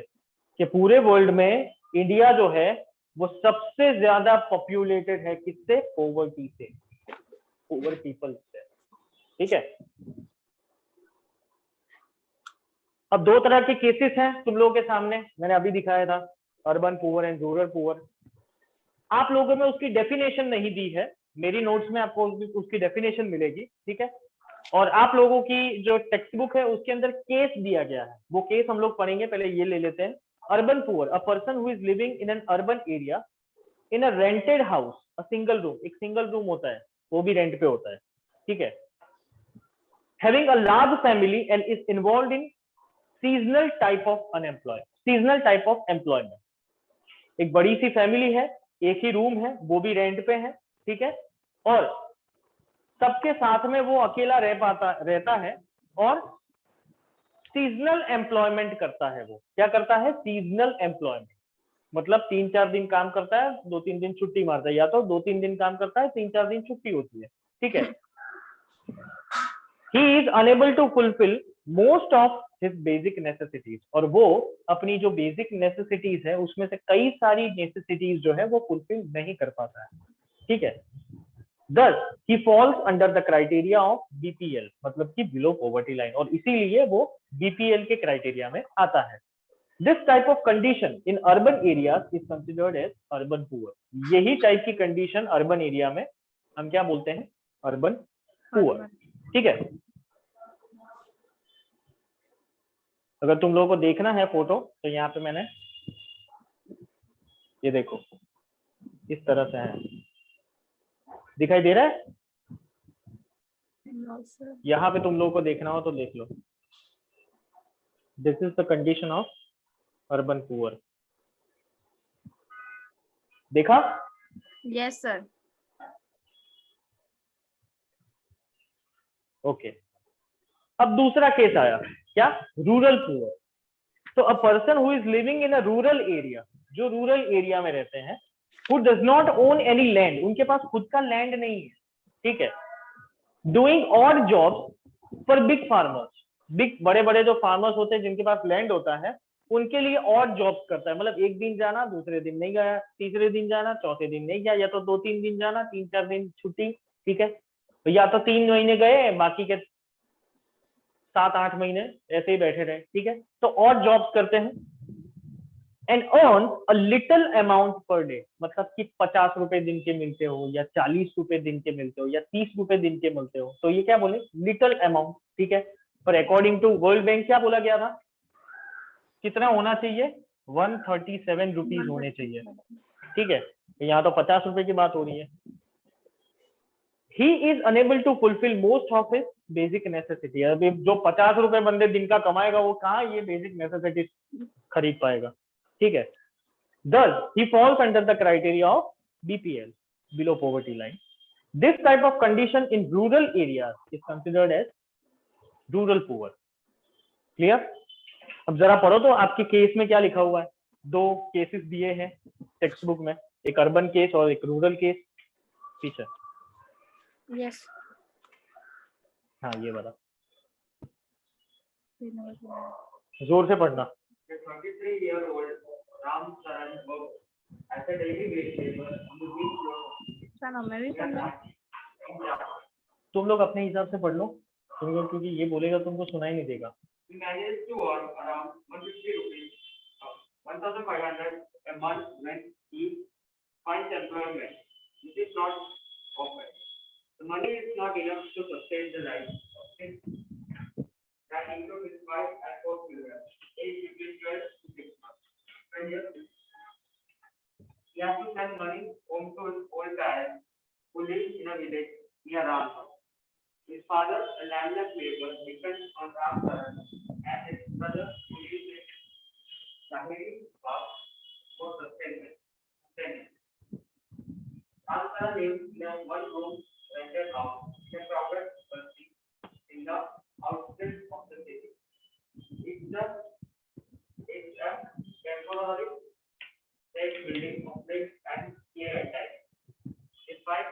कि पूरे वर्ल्ड में इंडिया जो है वो सबसे ज्यादा पॉपुलेटेड है, किससे? पॉवर्टी से, पुअर पीपल से, ठीक है। अब 2 तरह के केसेस हैं तुम लोगों के सामने, मैंने अभी दिखाया था, urban poor and rural poor. आप लोगों में उसकी डेफिनेशन नहीं दी है, मेरी नोट्स में आपको उसकी डेफिनेशन मिलेगी, ठीक है। और आप लोगों की जो टेक्स्ट बुक है उसके अंदर केस दिया गया है, वो केस हम लोग पढ़ेंगे, पहले ये ले लेते हैं। Urban poor, a person who is living in an urban area in a rented house, a single room, एक सिंगल रूम होता है वो भी रेंट पे होता है, ठीक है, having a large family and is involved in seasonal type of employment. एक बड़ी सी फैमिली है, एक ही रूम है, वो भी रेंट पे है, ठीक है, और सबके साथ में वो अकेला रहता है और सीजनल एम्प्लॉयमेंट करता है। वो क्या करता है? सीजनल एम्प्लॉयमेंट, मतलब 3-4 दिन काम करता है, 2-3 दिन छुट्टी मारता है, या तो 2-3 दिन काम करता है, 3-4 दिन छुट्टी होती है, ठीक है। He is unable to fulfill most of his basic necessities, और वो अपनी जो बेसिक नेसेसिटीज है उसमें से कई सारी नेसेसिटीज जो है वो फुलफिल नहीं कर पाता है, ठीक है। Thus he falls under the criteria of BPL, मतलब कि बिलो पॉवर्टी लाइन, और इसीलिए वो BPL के क्राइटेरिया में आता है। This type of condition in urban areas is considered as urban poor. यही टाइप की कंडीशन अर्बन एरिया में हम क्या बोलते हैं, अर्बन पुअर। ठीक है, अगर तुम लोगों को देखना है फोटो तो यहाँ पे मैंने ये देखो इस तरह से है, दिखाई दे रहा है? यहाँ पे तुम लोगों को देखना हो तो देख लो। This is the condition of urban poor. देखा? Yes sir. ओके, अब दूसरा केस आया, क्या? Rural poor. तो a person who is living in a rural area, जो रूरल एरिया में रहते हैं, who does not own any land, उनके पास खुद का लैंड नहीं है, ठीक है, doing odd jobs for big farmers, big बड़े बड़े जो फार्मर्स होते हैं जिनके पास लैंड होता है, उनके लिए ऑड जॉब्स करता है। मतलब एक दिन जाना, दूसरे दिन नहीं गया, तीसरे दिन जाना, चौथे दिन नहीं गया, या तो 2-3 दिन जाना, 3-4 दिन छुट्टी, ठीक है, तो या तो 3 महीने गए, बाकी के 7-8 महीने ऐसे ही बैठे रहे, ठीक है, तो और जॉब्स करते हैं। And earn a little amount per day, मतलब कि 50 रुपए दिन के मिलते हो, या 40 रुपए दिन के मिलते हो, या 30 रुपए दिन के मिलते हो, तो ये क्या बोले, लिटिल अमाउंट, ठीक है। पर अकॉर्डिंग टू वर्ल्ड बैंक क्या बोला गया था, कितना होना चाहिए, 137 रुपीज होने चाहिए, ठीक है, यहाँ तो 50 रुपए की बात हो रही है। He is unable to fulfill most of his basic necessity। अभी जो 50 रुपए बंदे दिन का कमाएगा वो कहाँ ये बेसिक नेसेसिटी खरीद पाएगा, ठीक है। Thus, he falls under the criteria of BPL, below poverty line. This type of condition in rural areas is considered as rural poor. Clear? अब जरा पढ़ो तो आपके केस में क्या लिखा हुआ है। 2 केसेस दिए हैं टेक्स्ट बुक में, एक अर्बन केस और एक रूरल केस। Teacher yes. हाँ ये वाला जोर से पढ़ना। 23-year-old Ram Charan worked as a daily wage laborer on the beach road. Sir मैं भी पढ़ना। तुम लोग अपने हिसाब से पढ़ लो, तुम लोग, क्योंकि ये बोलेगा तुमको सुनाई नहीं देगा। He managed to earn around 150 rupees, 1,500 a month when he finds employment. This is not often. The money is not enough to sustain the life of his that include his wife and 4 children, aged between 12 to 6 months. He has to send money home to his old parents who live in a village near Ramgarh. His father, a landless laborer, depends on Ram Charan and his brother who lives in Lahiri Park for sustenance. Ram Charan lives in a one-room rented house in a crowded bustee in the outskirts of the city. It's a temporary safe building of bricks and clear attached. His wife,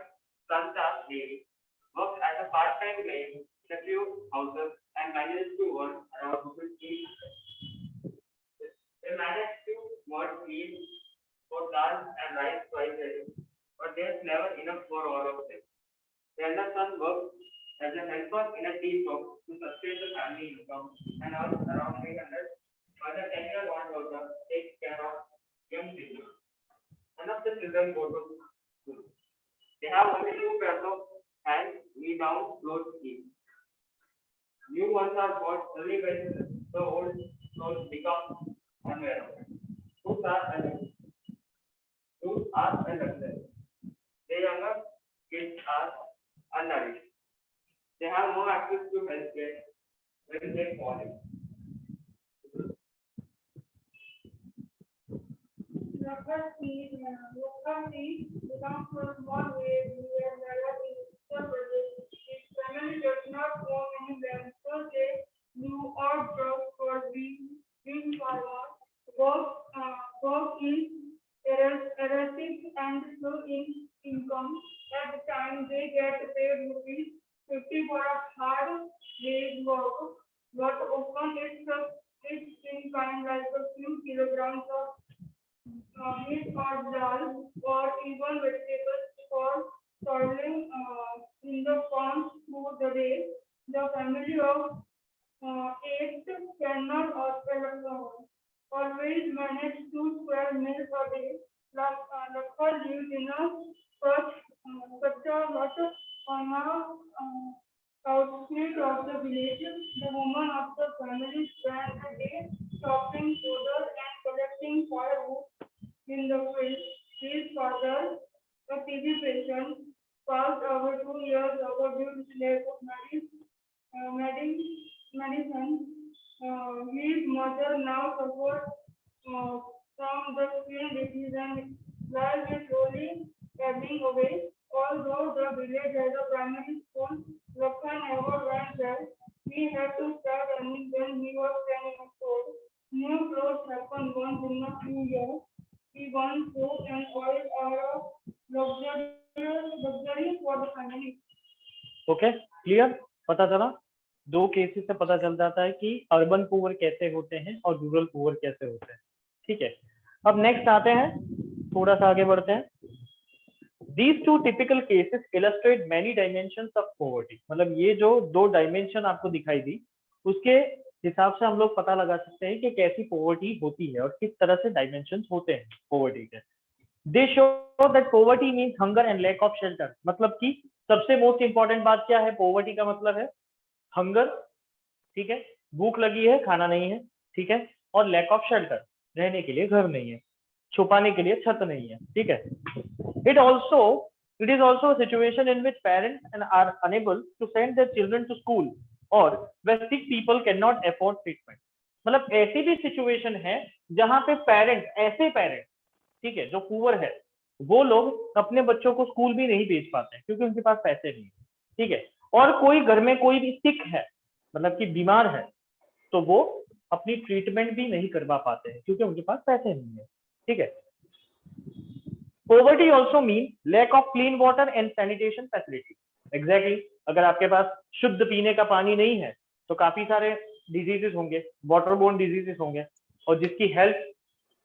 Santa Devi, works as a part-time maid in a few houses and manages to earn around 800. They manage to work meals for dal and rice twice a day, but there's never enough for all of them. The elder son works as a helper in a tea shop to sustain the family income and earns around 300, while the 10-year-old daughter takes care of young children. None of the children go to school. They have only 2 pairs of hands me-down clothes each. New ones are bought only when the old clothes become unwearable. Shoes are unnecessary. The younger kids are unnourished. They have no access to healthcare when they fall ill. Local fees belong to a small village near Nara in Uttar Pradesh. His family does not own any land, so they do odd jobs for being farmers, work in erratic and slow in income. At the time, they get paid rupees 50 for a hard day's work, but often it's in kind like a few kilograms of meat or dal or even vegetables for toiling in the farms through the day. The family of 8 cannot always manage 2 square meals a day. Lakshya lives in a such a lot on a outskirts of the village. The woman of the family spends the day chopping fodder and collecting firewood in the field. His father, a TB patient, passed away 2 years ago due to lack of medicine. His mother now suffers from the skin disease and life is slowly ebbing away. Although the village has a primary school, Lakshya never went there. He had to start earning when he was 10 years old. New clothes happened once in a few years. He won soap and oil are a luxury for the family. Okay, clear? पता चला? 2 cases से पता चल जाता है कि urban poor कैसे होते हैं और रूरल पुअर कैसे होते हैं। ठीक है, अब नेक्स्ट आते हैं, थोड़ा सा आगे बढ़ते हैं। These two typical cases illustrate many dimensions of poverty. मतलब ये जो 2 डायमेंशन आपको दिखाई दी, उसके हिसाब से हम लोग पता लगा सकते हैं कि कैसी पॉवर्टी होती है और किस तरह से डायमेंशंस होते हैं पॉवर्टी के। They show that poverty means hunger and lack of shelter. मतलब कि सबसे मोस्ट इंपॉर्टेंट बात क्या है? पॉवर्टी का मतलब है हंगर, ठीक है, भूख लगी है, खाना नहीं है, ठीक है, और लैक ऑफ शेल्टर, रहने के लिए घर नहीं है, छुपाने के लिए छत नहीं है, ठीक है। It is also a situation in which parents are unable to send their children to school or where sick people cannot afford treatment. मतलब ऐसी भी सिचुएशन है जहां पे ऐसे पेरेंट्स, ठीक है, जो पुअर है, वो लोग अपने बच्चों को स्कूल भी नहीं भेज पाते हैं क्योंकि उनके पास पैसे नहीं है, ठीक है, और कोई घर में कोई भी सिक है, मतलब कि बीमार है, तो वो अपनी ट्रीटमेंट भी नहीं करवा पाते हैं क्योंकि उनके पास पैसे नहीं है, ठीक है। Poverty also means lack of clean water and sanitation facility. Exactly. अगर आपके पास शुद्ध पीने का पानी नहीं है तो काफी सारे डिजीजेस होंगे, वाटरबोर्न डिजीजेस होंगे, और जिसकी हेल्थ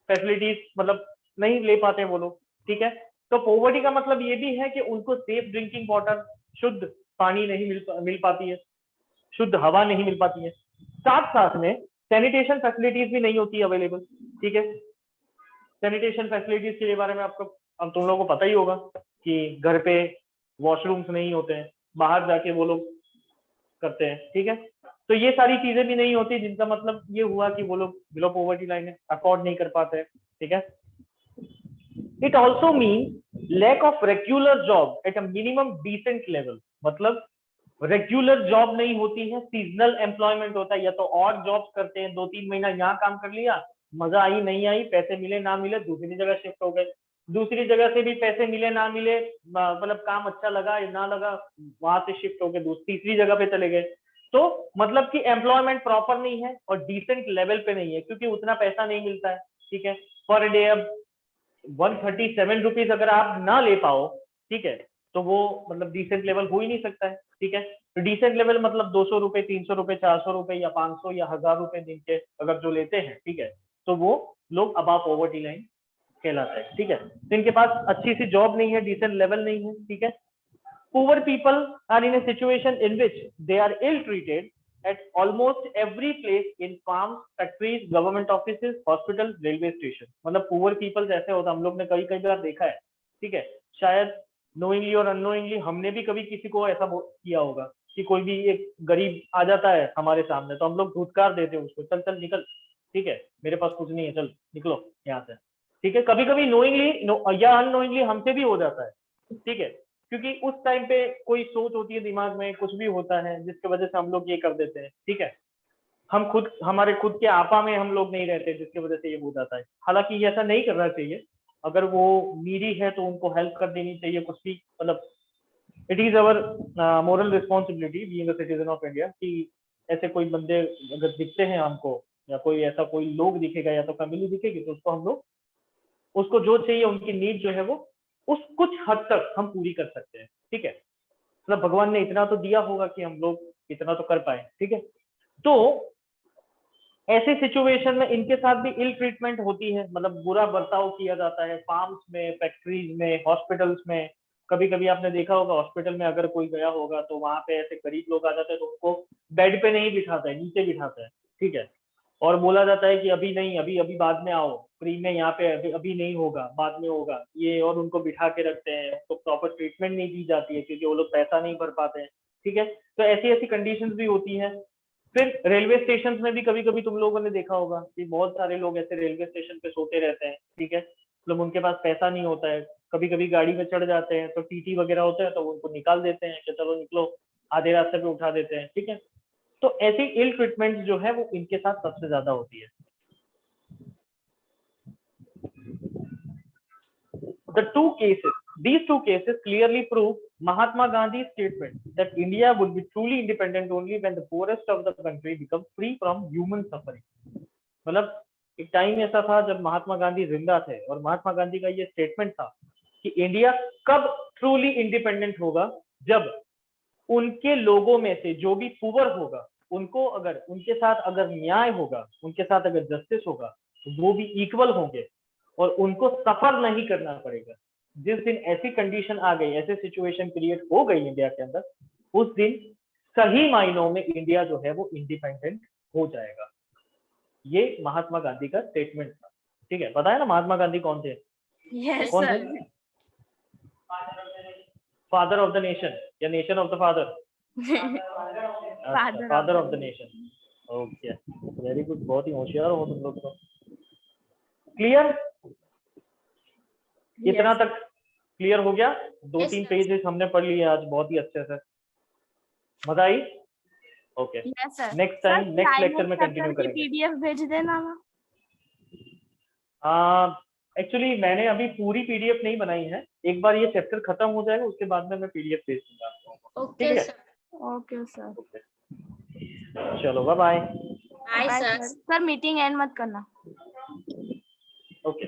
फैसिलिटीज मतलब नहीं ले पाते हैं वो लोग, ठीक है। तो पॉवर्टी का मतलब ये भी है कि उनको सेफ ड्रिंकिंग वाटर, शुद्ध पानी नहीं मिल पाती है, शुद्ध हवा नहीं मिल पाती है, साथ साथ में सैनिटेशन फैसिलिटीज भी नहीं होती अवेलेबल, ठीक है। सैनिटेशन फैसिलिटीज के बारे में आपको, अब तुम लोगों को पता ही होगा कि घर पे वॉशरूम्स नहीं होते हैं, बाहर जाके वो लोग करते हैं, ठीक है। तो ये सारी चीजें भी नहीं होती, जिनका मतलब ये हुआ कि वो लोग बिलो पॉवर्टी लाइन है, अफोर्ड नहीं कर पाते हैं, ठीक है। It also mean lack of regular job at a minimum decent level, मतलब रेगुलर जॉब नहीं होती है, सीजनल एम्प्लॉयमेंट होता है, या तो और जॉब्स करते हैं, 2-3 महीना यहाँ काम कर लिया, मजा आई नहीं आई, पैसे मिले ना मिले, दूसरी जगह शिफ्ट हो गए, दूसरी जगह से भी पैसे मिले ना मिले, मतलब काम अच्छा लगा या ना लगा, वहां से शिफ्ट हो गए, तीसरी जगह पे चले गए। तो मतलब कि एम्प्लॉयमेंट प्रॉपर नहीं है और डिसेंट लेवल पे नहीं है क्योंकि उतना पैसा नहीं मिलता है, ठीक है। पर डे अब 137 रुपीज अगर आप ना ले पाओ, ठीक है, तो वो मतलब डिसेंट लेवल हो ही नहीं सकता है, ठीक है। तो डिसेंट लेवल मतलब 200 रुपए, 300 रुपए, 400 रुपए या 500 या 1000 रुपए दिन के अगर जो लेते हैं, ठीक है, तो वो लोग अबव पॉवर्टी लाइन कहलाता है, ठीक है। तो इनके पास अच्छी सी जॉब नहीं है, डिसेंट लेवल नहीं है, ठीक है। Poor people are in a situation in which they are ill treated at almost every place in farms, factories, government offices, hospitals, railway station. मतलब poor people जैसे होता, हम लोग ने कई बार देखा है, ठीक है, शायद knowingly और unknowingly हमने भी कभी किसी को ऐसा किया होगा कि कोई भी एक गरीब आ जाता है हमारे सामने, तो हम लोग धुतकार देते हैं उसको, चल चल निकल, ठीक है, मेरे पास कुछ नहीं है, चल निकलो यहाँ से, ठीक है। कभी कभी knowingly या unknowingly हमसे भी हो जाता है, ठीक है, क्योंकि उस टाइम पे कोई सोच होती है दिमाग में, कुछ भी होता है जिसकी वजह से हम लोग ये कर देते हैं, ठीक है। हम खुद, हमारे खुद के आपा में हम लोग नहीं रहते जिसकी वजह से ये हो जाता है। हालांकि ये ऐसा नहीं करना चाहिए, अगर वो नीडी है तो उनको हेल्प कर देनी चाहिए, कुछ भी, मतलब it is our moral responsibility being a citizen of India कि ऐसे कोई बंदे अगर दिखते हैं हमको, या कोई ऐसा कोई लोग दिखेगा या तो फैमिली दिखेगी, तो उसको हम लोग, उसको जो चाहिए, उनकी नीड जो है वो उस कुछ हद तक हम पूरी कर सकते हैं, ठीक है। मतलब भगवान ने इतना तो दिया होगा कि हम लोग इतना तो कर पाए, ठीक है। तो ऐसे सिचुएशन में इनके साथ भी इल ट्रीटमेंट होती है, मतलब बुरा बर्ताव किया जाता है, फार्म्स में, फैक्ट्रीज में, हॉस्पिटल्स में। कभी कभी आपने देखा होगा हॉस्पिटल में अगर कोई गया होगा तो वहां पे ऐसे गरीब लोग आ जाते हैं तो उनको बेड पे नहीं बिठाता है, नीचे बिठाता है, ठीक है। और बोला जाता है कि अभी नहीं, अभी अभी बाद में आओ, फ्री में यहाँ पे अभी नहीं होगा, बाद में होगा ये, और उनको बिठा के रखते हैं, तो प्रॉपर ट्रीटमेंट नहीं दी जाती है क्योंकि वो लोग पैसा नहीं भर पाते हैं, ठीक है। तो ऐसी ऐसी कंडीशंस भी होती हैं। फिर रेलवे स्टेशन में भी कभी कभी तुम लोगों ने देखा होगा कि बहुत सारे लोग ऐसे रेलवे स्टेशन पे सोते रहते हैं, ठीक है, मतलब उनके पास पैसा नहीं होता है, कभी कभी गाड़ी में चढ़ जाते हैं तो टीटी वगैरह होता है तो उनको निकाल देते हैं कि चलो निकलो, आधे रास्ते पे उठा देते हैं, ठीक है। तो ऐसी इल ट्रीटमेंट जो है वो इनके साथ सबसे ज्यादा होती है। These two cases clearly prove Mahatma Gandhi's statement that India would be truly independent only when the poorest of the country becomes free from human suffering. मतलब एक टाइम ऐसा था जब महात्मा गांधी जिंदा थे और महात्मा गांधी का ये स्टेटमेंट था कि इंडिया कब ट्रूली इंडिपेंडेंट होगा, जब उनके लोगों में से जो भी पुअर होगा उनको अगर उनके साथ अगर न्याय होगा, उनके साथ अगर जस्टिस होगा, तो वो भी इक्वल होंगे और उनको सफर नहीं करना पड़ेगा। जिस दिन ऐसी कंडीशन आ गई, ऐसे सिचुएशन क्रिएट हो गई इंडिया के अंदर, उस दिन सही मायनों में इंडिया जो है वो इंडिपेंडेंट हो जाएगा। ये महात्मा गांधी का स्टेटमेंट था, ठीक है। बताया ना महात्मा गांधी कौन थे? Yes, कौन sir. थे? फादर ऑफ द नेशन या nation of the father? Father of the nation. Okay, very good, बहुत ही होशियार हो तुम लोग तो। क्लियर? इतना Yes. तक क्लियर हो गया? दो Yes, तीन sir. पेजेस हमने पढ़ लिए आज बहुत ही अच्छे से। मजा आई? Okay, Yes, sir. Next Sir, time next lecture में chapter कंटिन्यू की करेंगे। PDF भेज देना ना। एक्चुअली मैंने अभी पूरी पीडीएफ नहीं बनाई है, एक बार ये चैप्टर खत्म हो जाएगा उसके बाद में मैं पीडीएफ भेज दूंगा आपको। Okay, ठीक है? sir. Okay, sir. चलो bye bye. Bye, Bye, sir. sir. Sir, meeting end मत करना। Okay.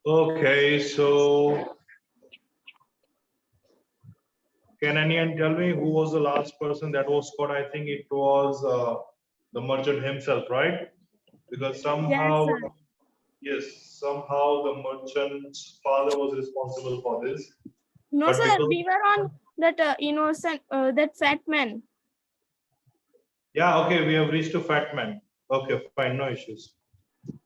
Okay, so can anyone tell me who was the last person that was caught? I think it was the merchant himself, right? Because somehow, Yes, sir. yes, somehow the merchant's father was responsible for this. No, But sir. because- We were on that innocent, that fat man. Yeah, okay, we have reached to fat man. Okay, fine, no issues.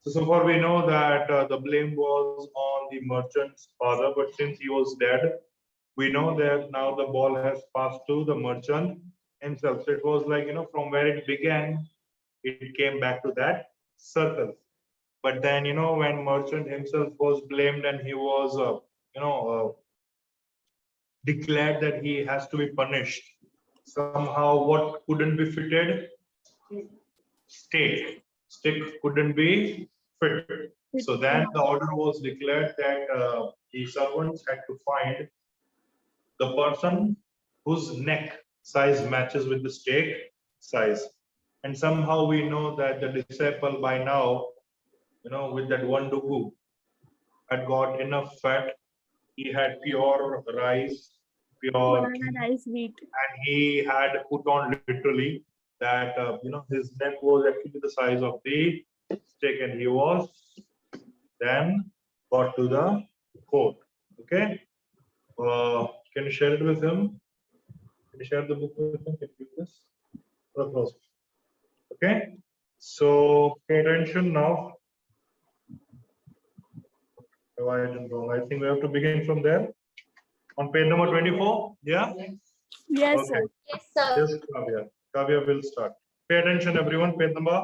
So far we know that the blame was on the merchant's father, but since he was dead, we know that now the ball has passed to the merchant himself. So it was like, from where it began, it came back to that circle. But then, when merchant himself was blamed and he was, declared that he has to be punished, somehow what couldn't be fitted? State couldn't be fit. So then the order was declared that the servants had to find the person whose neck size matches with the stake size. And somehow we know that the disciple by now, with that one dugu, had got enough fat. He had pure rice, pure Banana rice wheat. and he had put on literally that his neck was actually the size of the stick, and he was then brought to the court. Okay, can you share it with him? Can you share the book with him? Can you do this? Okay, so pay attention now. I didn't wrong. I think we have to begin from there on page number 24. Yeah. Yes, Okay. sir. Yes, sir. Yes, Kavya. Kavya will start. Pay attention, everyone. Page number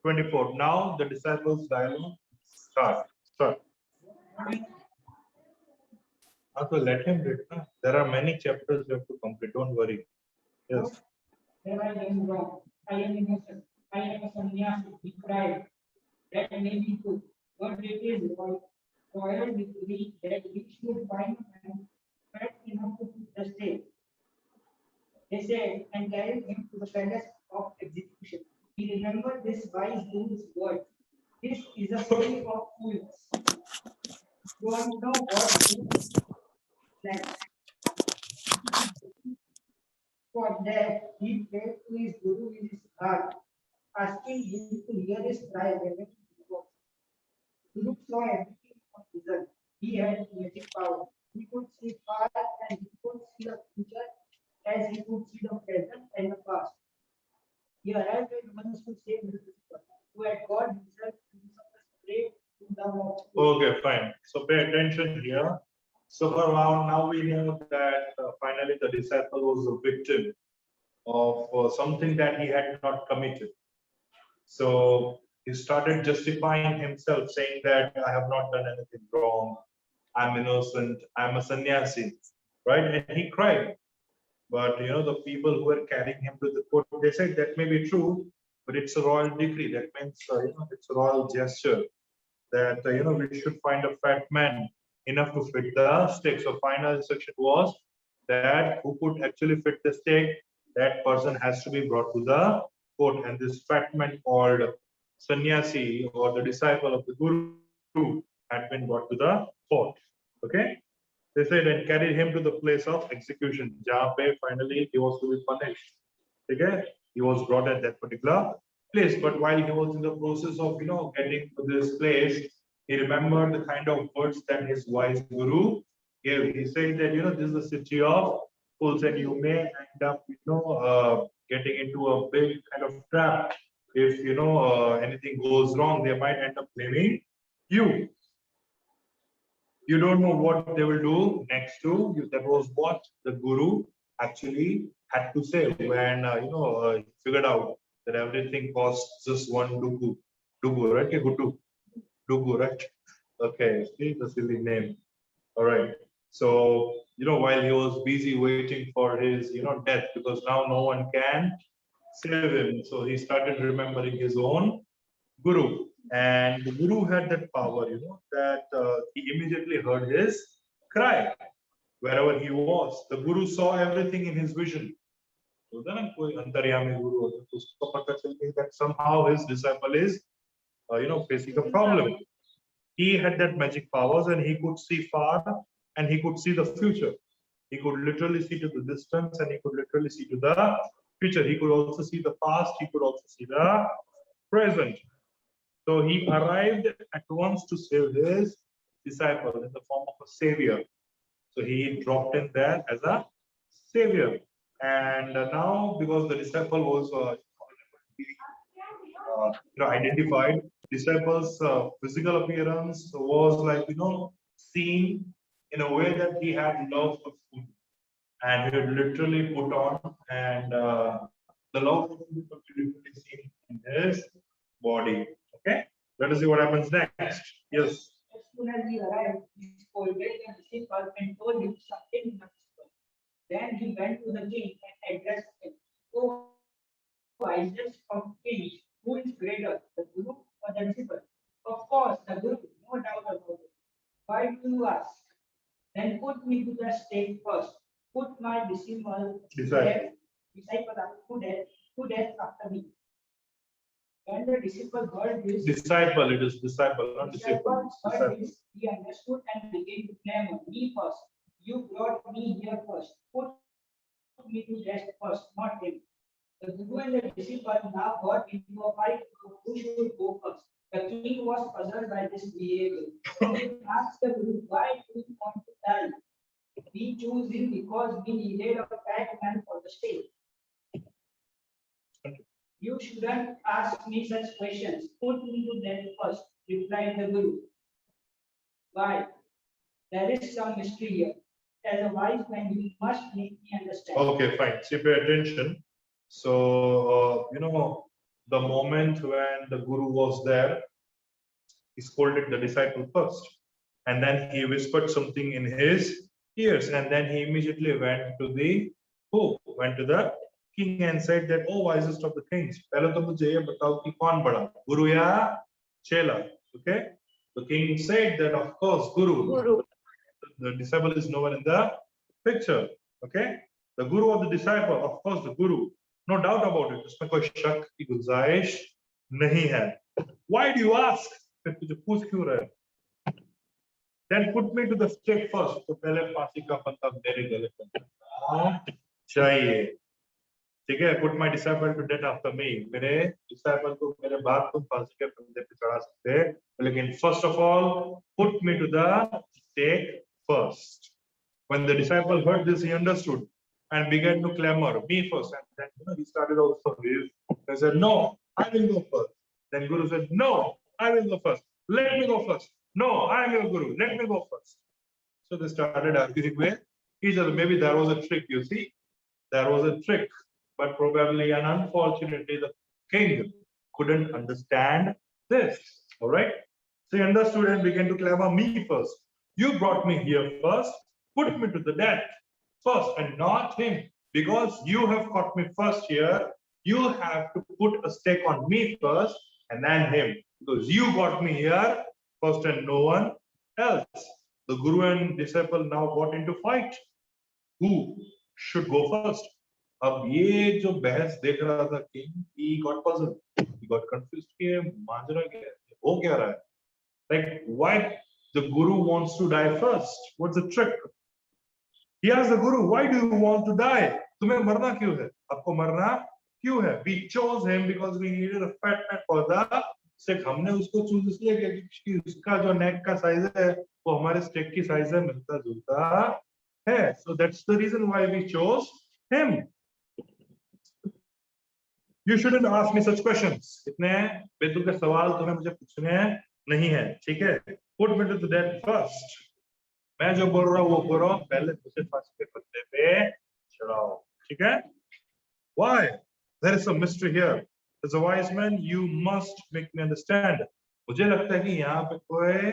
24. Now the disciples' dialogue start. Also, let him read. There are many chapters you have to complete. Don't worry. Yes. There I am wrong. I am innocent. I am a sannyasi. He cried. That may be good. But it is royal decree that we should find a man fat enough to put the stake. They said and carried him to the palace of execution. He remembered this wise Guru's word. This is a story of fools. You want to know what Guru planned? For that, he prayed to his Guru in his heart, asking him to hear his cry whenever he was. Guru saw everything from result. He had magic power. He could see far and he could see the future as he could see the present and the past. He arrived at once to save the people who had got himself into such a strait to the world. Okay, fine. So pay attention here. So for now we know that finally the disciple was a victim of something that he had not committed. So he started justifying himself, saying that I have not done anything wrong. I'm innocent. I'm a sannyasi, right? And he cried. But the people who were carrying him to the court, they said that may be true, but it's a royal decree. That means it's a royal gesture that we should find a fat man enough to fit the stake. So final instruction was that who could actually fit the stake, that person has to be brought to the court. And this fat man called sannyasi or the disciple of the Guru had been brought to the court. Okay. They said and carried him to the place of execution. Jahan pe finally he was to be punished. Okay, he was brought at that particular place. But while he was in the process of getting to this place, he remembered the kind of words that his wise Guru gave. He said that this is a city of fools, and you may end up getting into a big kind of trap. If anything goes wrong, they might end up blaming you. You don't know what they will do next to you. That was what the Guru actually had to say when he figured out that everything costs just one dugu. Dugu, right? Okay, dugu, right? Okay, see the silly name. All right. So while he was busy waiting for his death, because now no one can save him, so he started remembering his own Guru. And the Guru had that power, that he immediately heard his cry wherever he was. The Guru saw everything in his vision. So then that somehow his disciple is, facing a problem. He had that magic powers, and he could see far, and he could see the future. He could literally see to the distance, and he could literally see to the future. He could also see the past. He could also see the present. So he arrived at once to save his disciple in the form of a savior. So he dropped in there as a savior. And now, because the disciple was identified, disciple's physical appearance was like seen in a way that he had love for food, and he had literally put on, and the love for food was literally seen in his body. Okay, let us see what happens next. Yes. As soon as he arrived, he scolded the disciple and told him something in the whisper. Then he went to the king and addressed him. Oh, wisest of kings, who is greater, the Guru or the disciple? Of course, the Guru, no doubt about it. Why do you ask? Then put me to the stake first. Put my disciple to death after me. When the disciple heard this, Disciple, it is disciple, not disciple. heard this, he understood and began to clamor, me first. You brought me here first. Put me to death first, not him. The Guru and the disciple now got into a fight who should go first. The king was puzzled by this behavior. He asked the Guru, why do you want to die? We choose him because we needed a fat man for the stake. You shouldn't ask me such questions. Put me to death first, replied the Guru. Why? There is some mystery here. As a wise man, you must make me understand. Okay, fine. See, pay attention. So, the moment when the Guru was there, he scolded the disciple first, and then he whispered something in his ears, and then he immediately went to the king and said that, oh, wisest of the kings, पहले तो मुझे ये बताओ कि कौन बड़ा, Guru या चेला? Okay, the king said that of course Guru. The disciple is nowhere in the picture. Okay, the Guru of the disciple, of course the Guru, no doubt about it. उसमें कोई शक की गुंजाइश नहीं है. Why do you ask? फिर तुझे पूछ क्यों रहे? Then put me to the stake first. तो पहले फांसी का फंदा मेरे गले पर चाहिए. ठीक है? Put my disciple to death after me. मेरे disciple को मेरे बाद तुम फांसी के फंदे पे चढ़ा सकते, लेकिन first of all, put me to the stake first. When the disciple heard this, he understood and began to clamor, me first. And then he started also. He said, no, I will go first. Then Guru said, no, I will go first. Let me go first. No, I am your Guru. Let me go first. So they started arguing with each other. Maybe there was a trick, you see. There was a trick. But probably and unfortunately, the king couldn't understand this. All right. So he understood and began to clamor, me first. You brought me here first. Put me to the death first and not him. Because you have caught me first here, you have to put a stake on me first and then him. Because you got me here first and no one else. The Guru and disciple now got into fight. Who should go first? अब ये जो बहस देख रहा था king, he got puzzled. He got confused. कि मांजरा क्या है? हो क्या रहा है? Like why the Guru wants to die first? What's the trick? He asked the Guru, why do you want to die? तुम्हें मरना क्यों है? आपको मरना क्यों है? We chose him because we needed a fat man for the stake. हमने उसको चूज इसलिए किया क्योंकि उसका जो neck का size है वो हमारे stake की size है, मिलता जुलता है. So that's the reason why we chose him. You shouldn't ask me such questions. इतने बेतुके सवाल तुम्हें मुझे पूछने नहीं है, ठीक है? Put me to the death first. मैं जो बोल रहा हूँ वो करो, पहले मुझे फांसी के फंदे पे चढ़ाओ, ठीक है? Why? There is some mystery here. As a wise man, you must make me understand. मुझे लगता है कि यहाँ पे कोई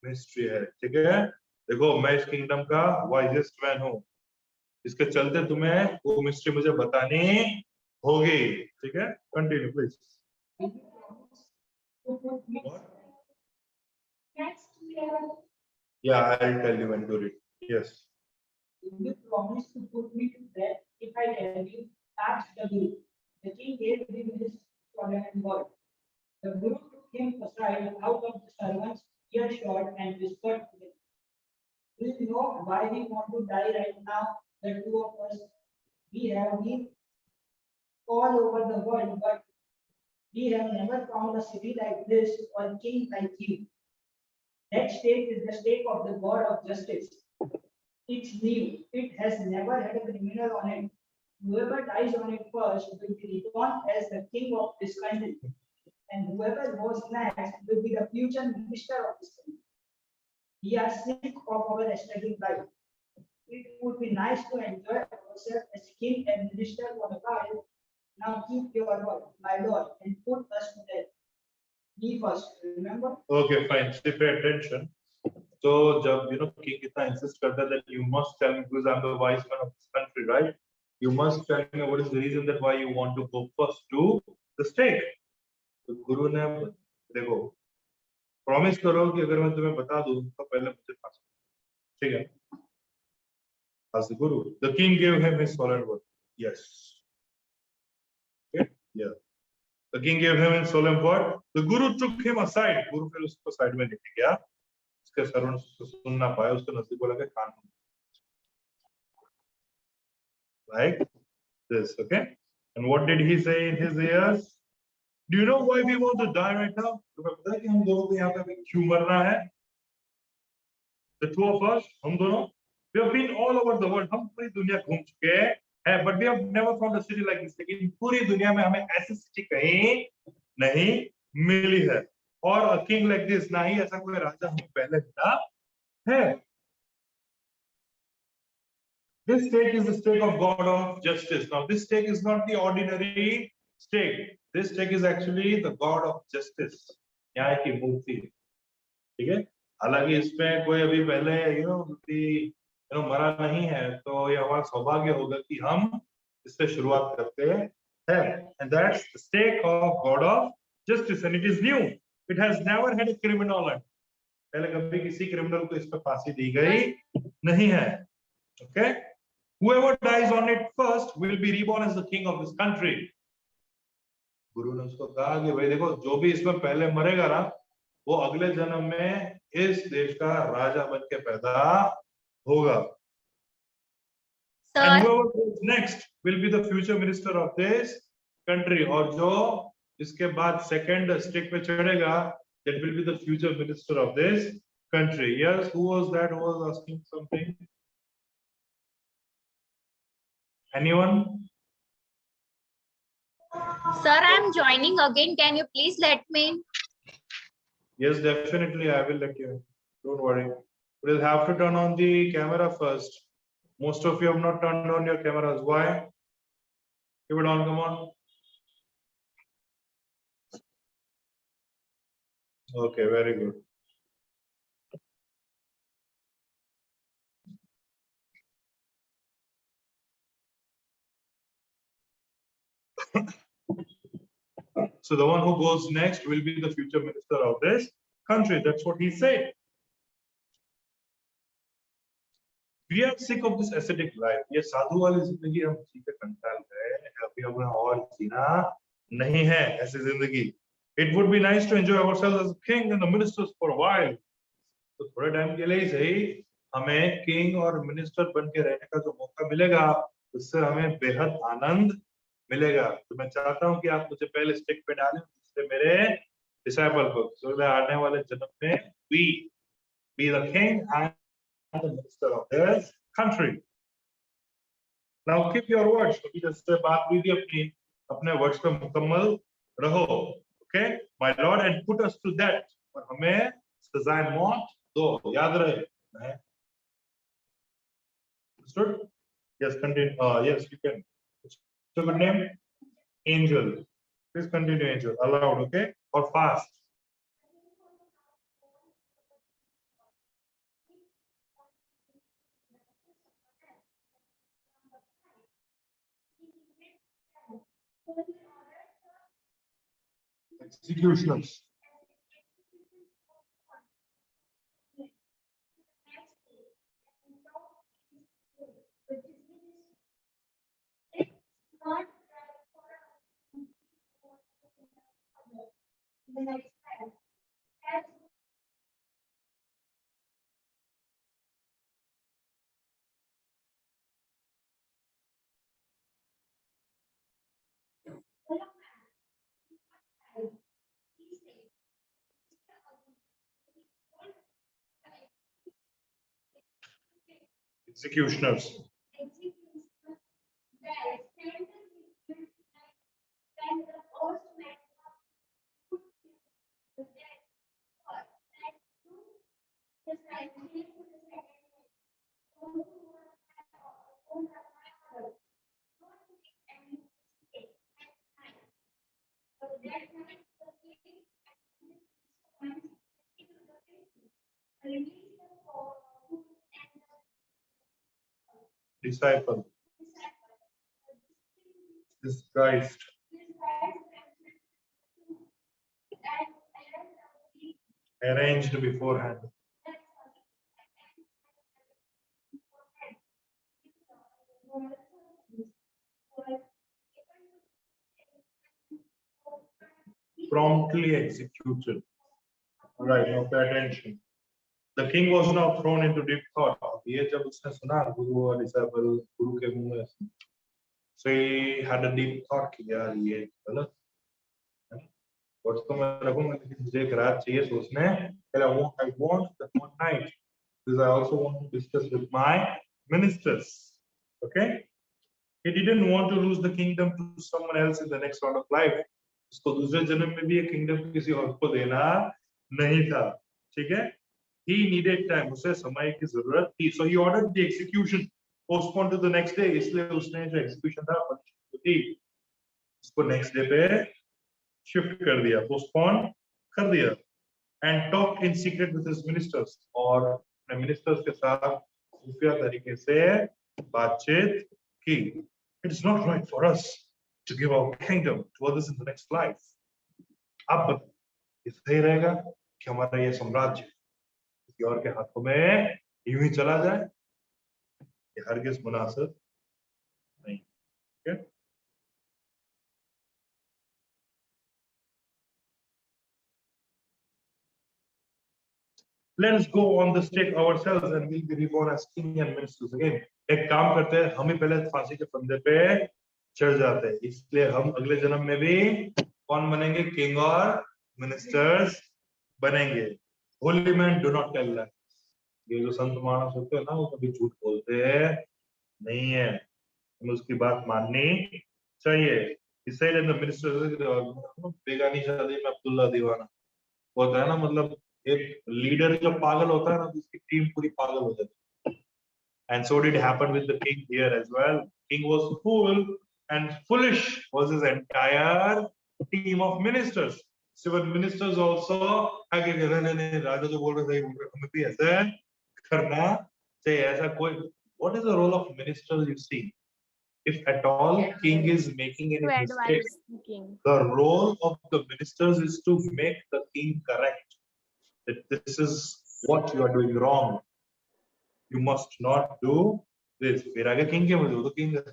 mystery है, ठीक है? देखो, मैं इस kingdom का wisest man हूँ. इसके चलते तुम्हें वो mystery मुझे बतानी होगी, ठीक है? Continue, please. What? Yeah, I'll tell you when to read. Yes. You promise to put me to death if I tell you, ask the Guru. The king gave him his solemn word. The Guru took him aside out of the servants' earshot and whispered to him, do you know why we want to die right now, the two of us? We have been all over the world, but we have never found a city like this or a king like you. That stake is the stake of the God of justice. It's new. It has never had a criminal on it. Whoever dies on it first will be reborn as the king of this country. And whoever goes next will be the future minister of this country. We are sick of our struggling life. It would be nice to enjoy ourselves as king and minister for a while. Now keep your word, my Lord, and put us to death. Me first, remember? Okay, fine. So pay attention. So, जब king इतना insist करता है that you must tell me because I'm the wise man of this country, right? You must tell me what is the reason that why you want to go first to the stake. तो गुरु ने देखो promise करो कि अगर मैं तुम्हें बता दूं तो पहले मुझे फांसी, ठीक है? As the Guru, the king gave him his solemn word. Yes. Okay. Yeah. The king gave him his solemn word. The Guru took him aside. Guru फिर उसको साइड में लेके गया. उसके सर्वण सुन ना पाया, उसको नजदीक बोला कि कान like this, okay? And what did he say in his ears? Do you know why we want to die right now? तुम्हें पता है कि हम दोनों को यहाँ पे क्यों मरना है? The two of us, हम दोनों, we have been all over the world. हम पूरी दुनिया घूम चुके हैं, but we have never found a city like this. लेकिन पूरी दुनिया में हमें ऐसी सिटी कहीं नहीं मिली है. और a king like this, ना ही ऐसा कोई राजा हमें पहले मिला है. This stake is the stake of God of justice. Now, this stake is not the ordinary Stake. This stake is actually the god of justice. न्याय की मूर्ति, ठीक है। हालांकि इसमें कोई अभी पहले मरा नहीं है, तो ये हमारा सौभाग्य होगा कि हम इससे शुरुआत करते हैं। And that's the stake of god of justice, and it is new. It has never had a criminal on it. पहले कभी किसी क्रिमिनल को इस पर फांसी दी गई नहीं है। Okay? Whoever dies on it first will be reborn as the king of this country. गुरु ने उसको कहा कि भाई देखो, जो भी इसमें पहले मरेगा ना, वो अगले जन्म में इस देश का राजा बन के पैदा होगा। Sir, And whoever goes next will be the future minister of this country. और जो इसके बाद सेकंड स्टिक पे चढ़ेगा, that will be the future minister of this country. Yes, who was that? Who was asking something? Anyone? sir, I am joining again. Can you please let me in? Yes, definitely. I will let you in. Don't worry. We'll have to turn on the camera first. Most of you have not turned on your cameras. Why? Give it on. Come on. Okay, very good. So the one who goes next will be the future minister of this country. That's what he said. We are sick of this ascetic life. ये साधु वाली जिंदगी हम जी के कंटाल गए, अभी हमें और जीना नहीं है ऐसी जिंदगी। It would be nice to enjoy ourselves as king and the ministers for a while. तो थोड़े टाइम के लिए ही सही हमें किंग और मिनिस्टर बन के रहने का जो मौका मिलेगा, उससे हमें बेहद आनंद मिलेगा। तो मैं चाहता हूं कि आप मुझे पहले स्टिक पे डालें, जिससे मेरे डिसाइपल को आने वाले जन्म में we be the king and the minister of this country. Now keep your words. अभी जैसे बात हुई थी अपने वर्ड्स पे मुकम्मल रहो, okay? My Lord, and put us to that. और हमें सजाए मौत दो, याद रहे। Understood? Yes, continue. Yes, you can. So good name, Angel. Please continue, Angel. Aloud, okay? Or fast. Executioners. Executioners. Disciple. This Christ. Arranged beforehand. Promptly executed. All right, now pay attention. The king was now thrown into deep thought. ये जब उसने सुना गुरु और disciple गुरु के मुंह में, so he had a deep thought कि यार ये गलत है। और तो मैं रखूंगा, लेकिन मुझे एक रात चाहिए सोचने। I want that one night because I also want to discuss with my ministers. Okay? He didn't want to lose the kingdom to someone else in the next round of life. उसको दूसरे जन्म में भी ये kingdom किसी और को देना नहीं था, ठीक है? He needed time. उसे समय की जरूरत थी. So he ordered the execution postponed to the next day. इसलिए उसने जो execution था थी. उसको नेक्स्ट डे पे शिफ्ट कर दिया, पोस्टपोन कर दिया, and talk in secret with his ministers, और अपने मिनिस्टर्स के साथ खुफिया तरीके से बातचीत की. It's not right for us to give our kingdom to others in the next life. अब ये सही रहेगा कि हमारा ये साम्राज्य किसी और के हाथों में यूं ही चला जाए? ये हरगिज मुनासिब नहीं. ठीक है? Let us go on the stake ourselves and we'll be reborn as king and ministers again. एक काम करते हैं, हम ही पहले फांसी के फंदे पे चढ़ जाते हैं, इसलिए हम अगले जन्म में भी कौन बनेंगे? किंग और मिनिस्टर्स बनेंगे. Holy man do not tell that. ये जो संत मानस होते हैं ना, वो कभी झूठ बोलते हैं नहीं है, हमें उसकी बात माननी चाहिए. इससे मिनिस्टर बेगानी शादी में अब्दुल्ला दीवाना होता है ना, मतलब एक लीडर जो पागल होता है ना, तो उसकी टीम पूरी पागल हो जाती है. And so did happen with the king here as well. King was fool and foolish was his entire team of ministers. So when ministers also आगे कह रहे नहीं राजा जो बोल रहे सही बोल रहे, हमें भी ऐसा करना चाहिए. ऐसा कोई, what is the role of ministers you see? If at all king is making To any mistake, advise the king. the role of the ministers is to make the king correct. That this is what you are doing wrong. You must not do this. फिर आगे king के मुझे, वो तो king है.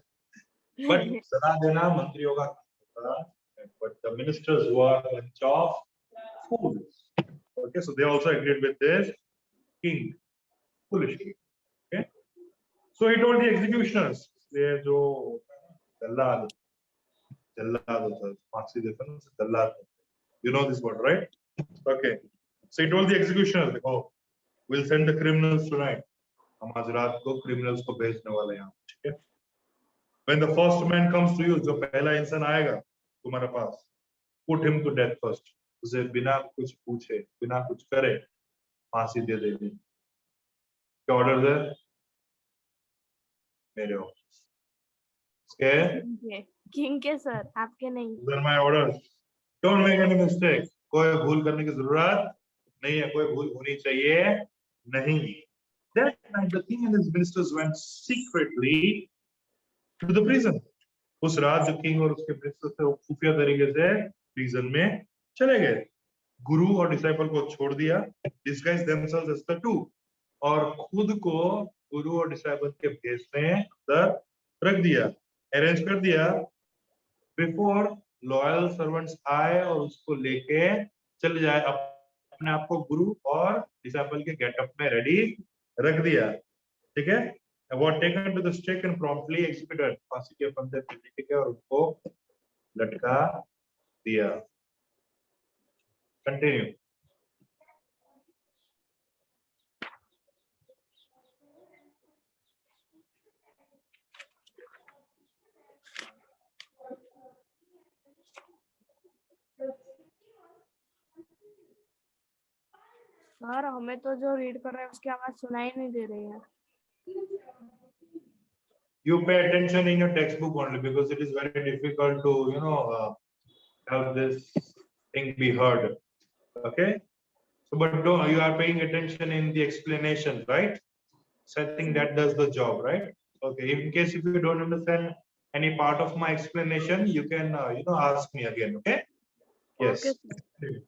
But सलाह देना मंत्रियों का काम होता है. But the ministers were a bunch of fools. Okay, so they also agreed with this king, foolish king. Okay, so he told the executioners, ये जो जल्लाद होता है, फांसी देता है ना, जल्लाद. You know this word, right? Okay, so he told the executioners, oh, we'll send the criminals tonight. हम आज रात को क्रिमिनल्स को भेजने वाले हैं. ठीक है? When the first man comes to you, जो पहला इंसान आएगा तुम्हारे पास, put him to death first. उसे बिना कुछ पूछे, बिना कुछ करे फांसी दे देगी. क्या ऑर्डर है? मेरे ऑर्डर. किंग के सर, आपके नहीं. These are my orders. Don't make any mistake. कोई भूल करने की जरूरत नहीं है, कोई भूल होनी चाहिए नहीं. That night the king and his ministers went secretly to the prison. उस रात जो किंग और उसके मिनिस्टर थे वो खुफिया तरीके से प्रिजन में चले गए. गुरु और डिसाइपल को छोड़ दिया, disguised themselves as the two, और खुद को गुरु और डिसाइपल के भेष में अंदर रख दिया, अरेंज कर दिया. बिफोर लॉयल सर्वेंट्स आए और उसको लेके चले जाए, अपने आप को गुरु और डिसाइपल के गेटअप में रेडी रख दिया. ठीक है? were taken to the stake and promptly executed. फांसी के फंदे पे लेके और उनको लटका दिया. Continue. सर हमें तो जो रीड कर रहे हैं उसकी आवाज सुनाई नहीं दे रही है. You pay attention in your textbook only because it is very difficult to have this thing be heard. Okay, so but don't, you are paying attention in the explanation, right? So I think that does the job, right? Okay, in case if you don't understand any part of my explanation, you can ask me again. Okay? Yes. Okay,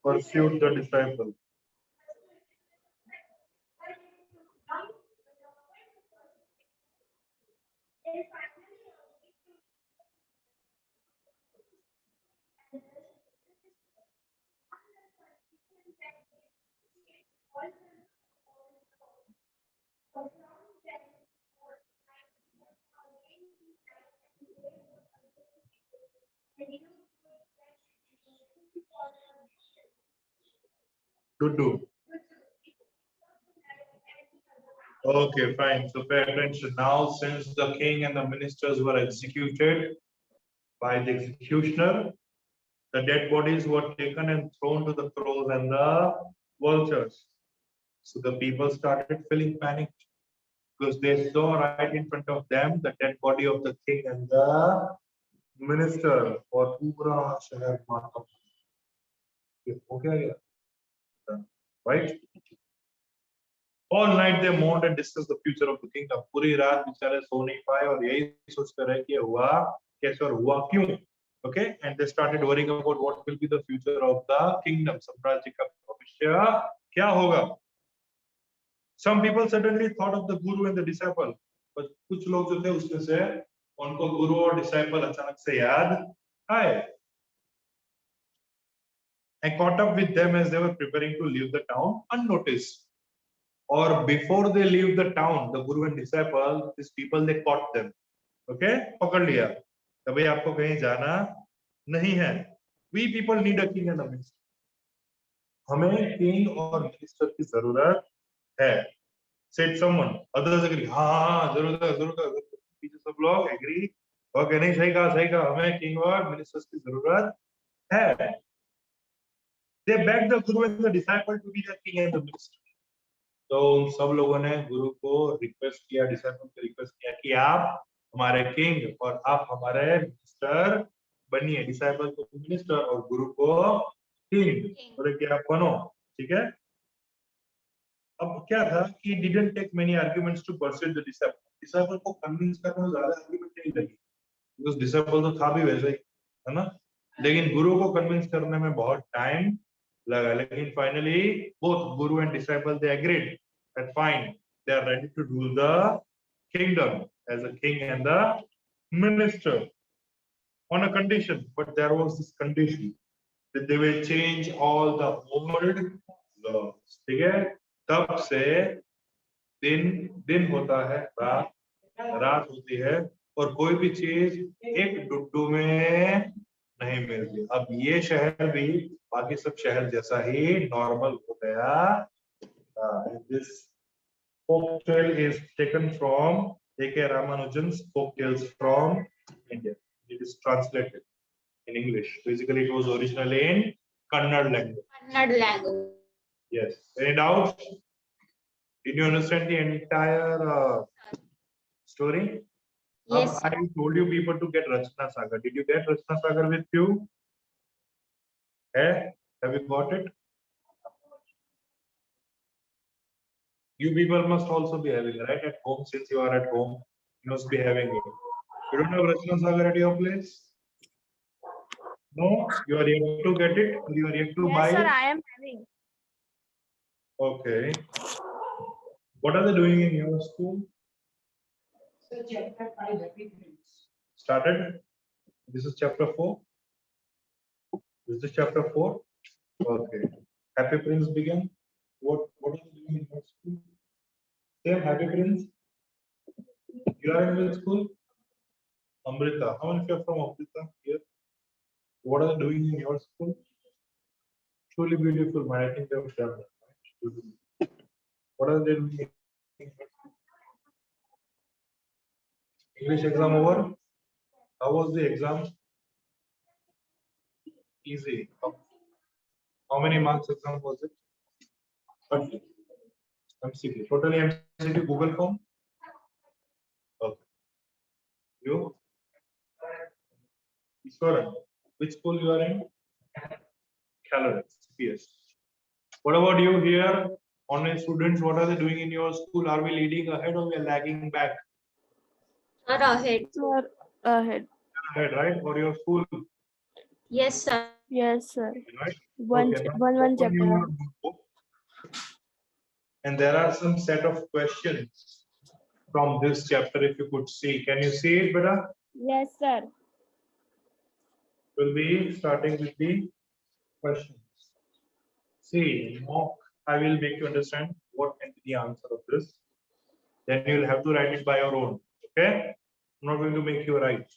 Pursued the disciple. Do. Okay, fine. So pay attention now. Since the king and the ministers were executed by the executioner, the dead bodies were taken and thrown to the crows and the vultures. So the people started feeling panicked because they saw right in front of them the dead body of the king and the minister. और पूरा शहर मार खा ये हो गया ये, right? All night they mourned and discussed the future of the kingdom. पूरी रात बेचारे सो नहीं पाए और यही सोचते रहे कि हुआ कैसे और हुआ क्यों. Okay, and they started worrying about what will be the future of the kingdom. साम्राज्य का भविष्य क्या होगा? Some people suddenly thought of the guru and the disciple, but कुछ लोग जो थे उसमें से उनको गुरु और disciple अचानक से याद आए. I caught up with them as they were preparing to leave the town unnoticed. Or before they leave the town, the guru and disciple, these people they caught them. Okay, पकड़ लिया. तभी आपको कहीं जाना नहीं है. We people need a king and a minister. हमें king और minister की जरूरत है. Said someone. Others agree. हाँ जरूरत है. पीछे सब लोग agree. Okay, नहीं सही कहा. हमें king और ministers की जरूरत है. They begged the guru and the disciple to be the king and the minister. तो उन सब लोगों ने गुरु को रिक्वेस्ट किया, डिसाइपल को रिक्वेस्ट किया कि आप हमारे किंग और आप हमारे मिनिस्टर बनिए. डिसाइपल को मिनिस्टर और गुरु को किंग. बोले कि आप बनो. ठीक है. अब क्या था कि didn't take many arguments to persuade the disciple. Disciple को कन्विंस करने में ज्यादा आर्गुमेंट नहीं लगी, because डिसाइपल तो था भी वैसे ही, है ना. लेकिन गुरु को कन्विंस करने में बहुत टाइम लगा. लेकिन finally both guru and disciple they agreed that fine, they are ready to rule the kingdom as a king and the minister on a condition. But there was this condition that they will change all the old laws. ठीक है. तब से दिन होता है, रात होती है और कोई भी चीज एक डुड्डू में नहीं मिलती. अब ये शहर भी बाकी सब शहर जैसा ही नॉर्मल हो गया. This folk tale is taken from A.K. Ramanujan's folk tales from India. It is translated in English. Basically, it was originally in Kannada language. Kannada language. Yes. Any doubts? Did you understand the entire story? Yes. I told you people to get Rachna Sagar. Did you get Rachna Sagar with you? Have you got it? You people must also be having it, right? At home, since you are at home, you must be having it. You don't have Rachna Sagar at your place? No? You are yet to get it? Or you are yet to buy Yes, sir, it? I am having. Okay. What are they doing in your school? So chapter 5, Happy Prince. Started? This is chapter 4? This is chapter 4? Okay. Happy Prince began? What are you doing in your school? Same Happy Prince? You are in which school? Amrita. How many of you are from Amrita here? What are they doing in your school? Truly beautiful, man. I think they have done that. Right? What are they doing? English exam over? How was the exam? Easy. How many marks exam was it? 30. MCQ. Totally MCQ Google form? Okay. You? Ishwaran. Which school you are in? Calorex. Yes. What about you here? Online students, what are they doing in your school? Are we leading ahead or we are lagging back? Sir, ahead. Sir, ahead. Ahead, right? Or your school? Yes, sir. Yes, sir. Right? One Okay, now one open chapter. your book. And there are some set of questions from this chapter, if you could see. Can you see it, beta? Yes, sir. We'll be starting with the questions. See, mock, I will make you understand what can be the answer of this. Then you will have to write it by your own. Okay? I'm not going to make you write.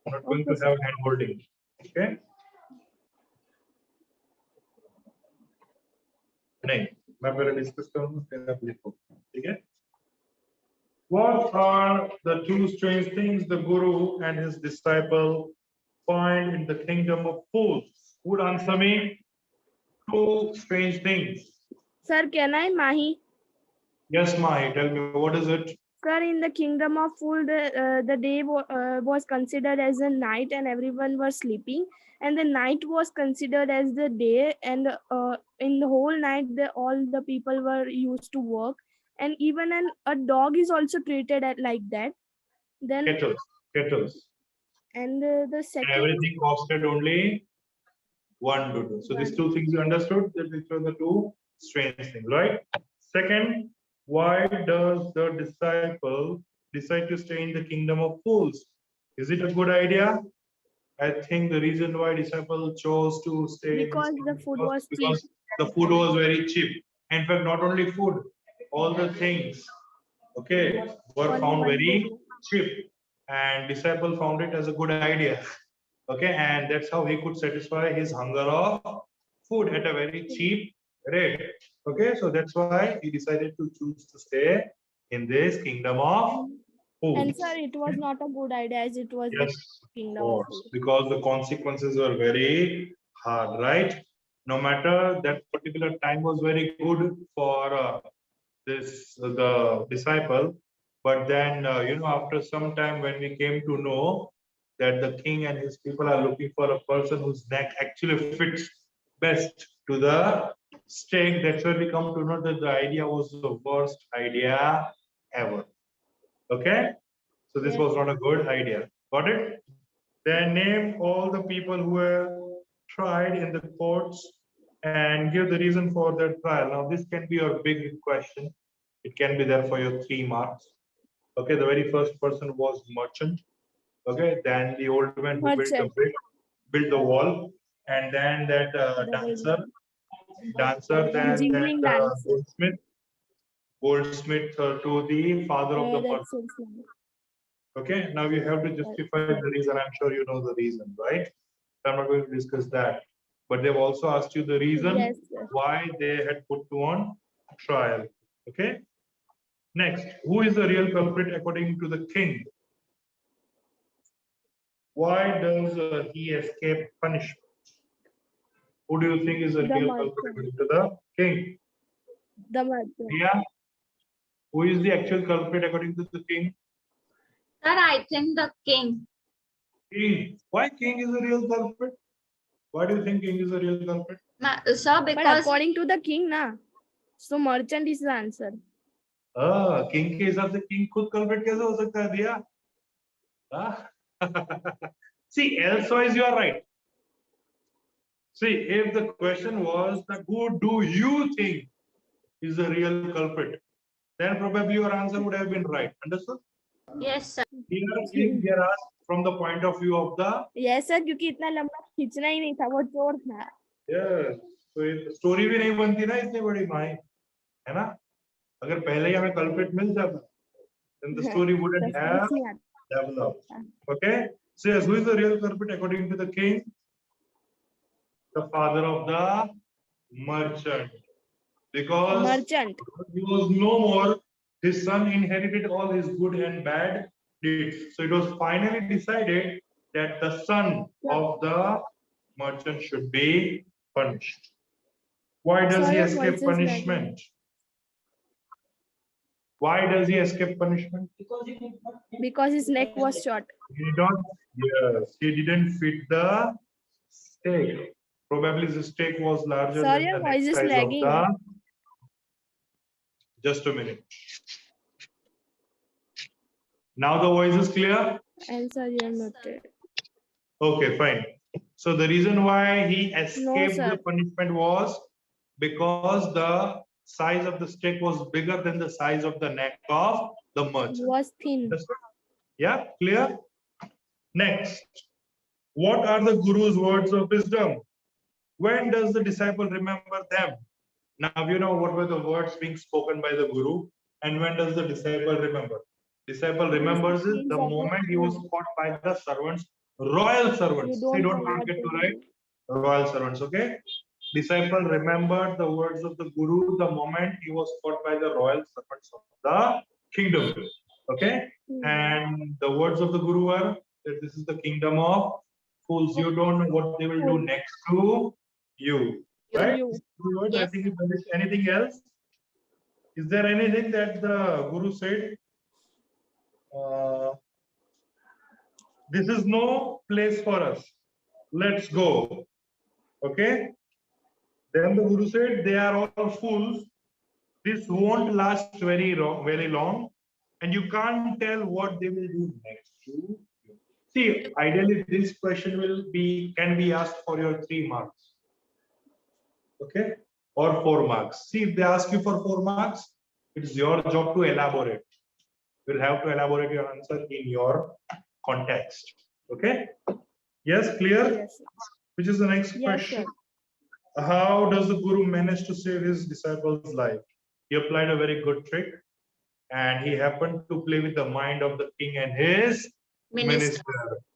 I'm not going Okay, to have hand holding. Okay. नहीं, मैं पहले discuss करूंगा फिर आप लिखो, ठीक है? What are the two strange things the Guru and his disciple find in the kingdom of fools? Who would answer me? Two strange things. Sir, can I, Mahi? Yes, Mahi, tell me, what is it? Sir, in the kingdom of fool, the day was considered as a night and everyone was sleeping, and the night was considered as the day, and in the whole night, all the people were used to work, and even a dog is also treated like that. Then Kettles. and the And second, everything costed only 1 to 2. So these two things you understood, that these were the two strange things, right? Second, why does the disciple decide to stay in the kingdom of fools? Is it a good idea? I think the reason why disciple chose to stay in because this the kingdom food was cheap. because the food was very cheap. In fact, not only food, all the things, okay, were Only found 1 very rupee. cheap, and disciple found it as a good idea. Okay, and that's how he could satisfy his hunger of food at a very cheap rate. Okay, so that's why he decided to choose to stay in this kingdom of food. And sir, it was not a good idea as it was Yes, the kingdom of of course, food. because the consequences were very hard, right? No matter that particular time was very good for the disciple, but then after some time when we came to know that the king and his people are looking for a person whose neck actually fits best to the stake, that's where we come to know that the idea was the worst idea ever. Okay, so this Yes. was not a good idea. Got it? Then name all the people who were tried in the courts and give the reason for their trial. Now this can be your big question. It can be there for your 3 marks. Okay, the very first person was merchant. Okay, then the old man who Merchant. built the wall, and then that dancer, then Jingling that dancer. goldsmith to the father of the That's merchant. salesman. Okay, now you have to justify the reason. I'm sure you know the reason, right? I'm not going to discuss that. But they've also asked you the reason Yes, sir. why they had put you on trial. Okay. Next, who is the real culprit according to the king? Why does he escape punishment? Who do you think is the The real merchant. culprit according to the king? The merchant. Yeah. Who is the actual culprit according to the king? Sir, I think the king. King. Why king is the real culprit? Why do you think king is the real culprit? Sir, But because according to the king, na. So merchant is the answer. King के हिसाब से king खुद culprit कैसे हो सकता है दिया? See, elsewise you are right. See, if the question was that who do you think is the real culprit, then probably your answer would have been right. Understood? yes, sir. Here we are asked from the point of view of the Yes, sir, क्योंकि इतना लंबा खींचना ही नहीं था, वो चोर था. yes. तो स्टोरी भी नहीं बनती ना इतनी बड़ी भाई, है ना? अगर पहले ही हमें कल्प्रिट मिल जाता, then the story wouldn't have developed. Okay, so yes, who is the real culprit according to the king? The father of the merchant, because Merchant. he was no more, his son inherited all his good and bad deeds. So it was finally decided that the son of the merchant should be punished. Why does he Sir, escape voice is punishment? Why does he escape punishment? Because he did not fit Because his neck was short. He don't, yes, he didn't fit the stake. Probably the stake was larger Sir, than your the neck voice is size lagging. of the. Just a minute. Now the voice is clear? Answer you noted. Okay, fine. So the reason why he escaped sir. the punishment was because the size of the stake was bigger than the size of the neck of the merchant. Was thin. Understood? Yeah, clear? Next, what are the Guru's words of wisdom? When does the disciple remember them? Now you know what were the words being spoken by the Guru, and when does the disciple remember? Disciple remembers it the moment he was caught by the servants Royal servants. You See, don't don't know what forget they to will write do. royal servants. Okay. Disciple remembered the words of the Guru the moment he was taught by the royal servants of the kingdom. Okay. And the words of the Guru were that this is the kingdom of fools. You don't know what they will do Fools. next to you. Right? You. I Yes. think anything else? Is there anything that the Guru said? This is no place for us. Let's go. Okay. Then the Guru said, they are all fools. This won't last very long, and you can't tell what they will do next. See, ideally, this question can be asked for your 3 marks, okay, or 4 marks. See, if they ask you for 4 marks, it's your job to elaborate. You'll have to elaborate your answer in your context. Okay. Yes, clear. Yes. Which is the next Yes, question? sir. How does the Guru manage to save his disciples' life? He applied a very good trick, and he happened to play with the mind of the king and his Minister.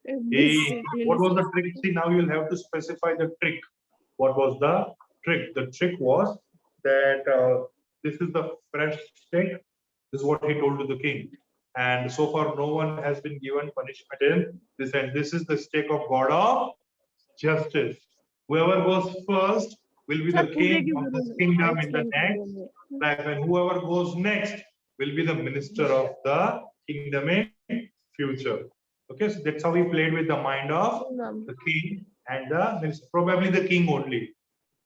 minister. What was the trick? See, now you'll have to specify the trick. What was the trick? The trick was that this is the fresh steak. This is what he told to the king. And so far, no one has been given punishment in this. And this is the stake of God of justice. Whoever goes first will be the king of this kingdom in the next life. And whoever goes next will be the minister of the kingdom in future. Okay, so that's how he played with the mind of the king and the minister. Probably the king only.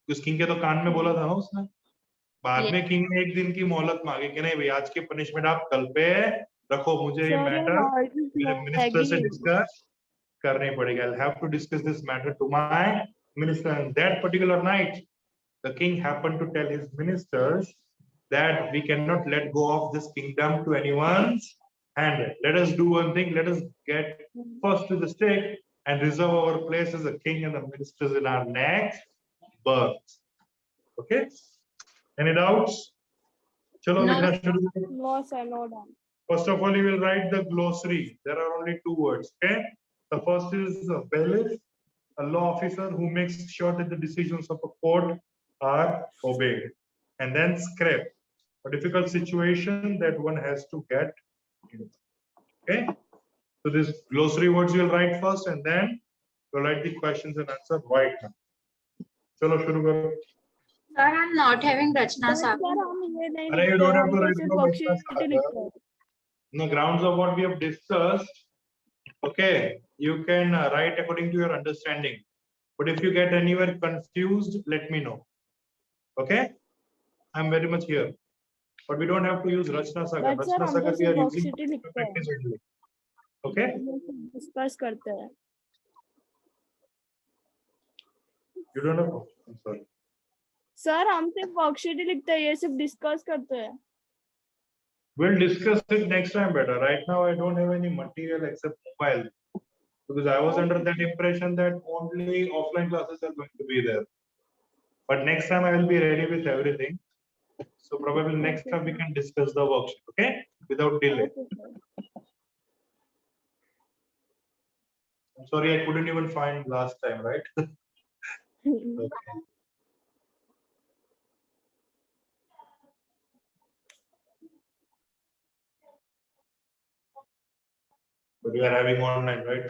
Because king के तो कान में बोला था ना उसने. बाद में king ने एक दिन की मोहलत मांगी कि नहीं भाई आज की पनिशमेंट आप कल पे रखो मुझे ये मैटर मेरे मिनिस्टर से डिस्कस करनी पड़ेगी. I'll have to discuss this matter to my minister. And that particular night, the king happened to tell his ministers that we cannot let go of this kingdom to anyone's hand. Let us do one thing. Let us get first to the stake and reserve our place as a king and the ministers in our next birth. Okay. Any doubts? Chalo, No. Vidya, shuru karo. No, sir, no doubt. First of all, you will write the glossary. There are only 2 words. Okay. The first is bailiff, a law officer who makes sure that the decisions of a court are obeyed. And then scrap, a difficult situation that one has to get in. Okay. So this glossary words you'll write first, and then you'll write the questions and answer right now. Chalo, shuru karo. Sir, I'm not having Rachna sir Sagar. हम ये नहीं Arey, you लिखते don't have हम to तो write सिर्फ about worksheet Rachna लिखते हैं. On the grounds of what we have discussed, okay, you can write according to your understanding. But if you get anywhere confused, let me know. Okay, I'm very much here. But we don't have to use Rachna Sagar. But sir Rachna हम Sagar तो we are सिर्फ using worksheet he for लिखते हैं. practice only. Okay. Discuss करते हैं. You don't know. I'm sorry. Sir हम सिर्फ worksheet ही लिखते हैं ये सिर्फ डिस्कस करते हैं. We'll discuss it next time better. Right now, I don't have any material except mobile because I was under that impression that only offline classes are going to be there. But next time I will be ready with everything. So probably next time we can discuss the worksheet, okay? Without delay. I'm sorry, I couldn't even find last time, right? Okay. But we are having online, right?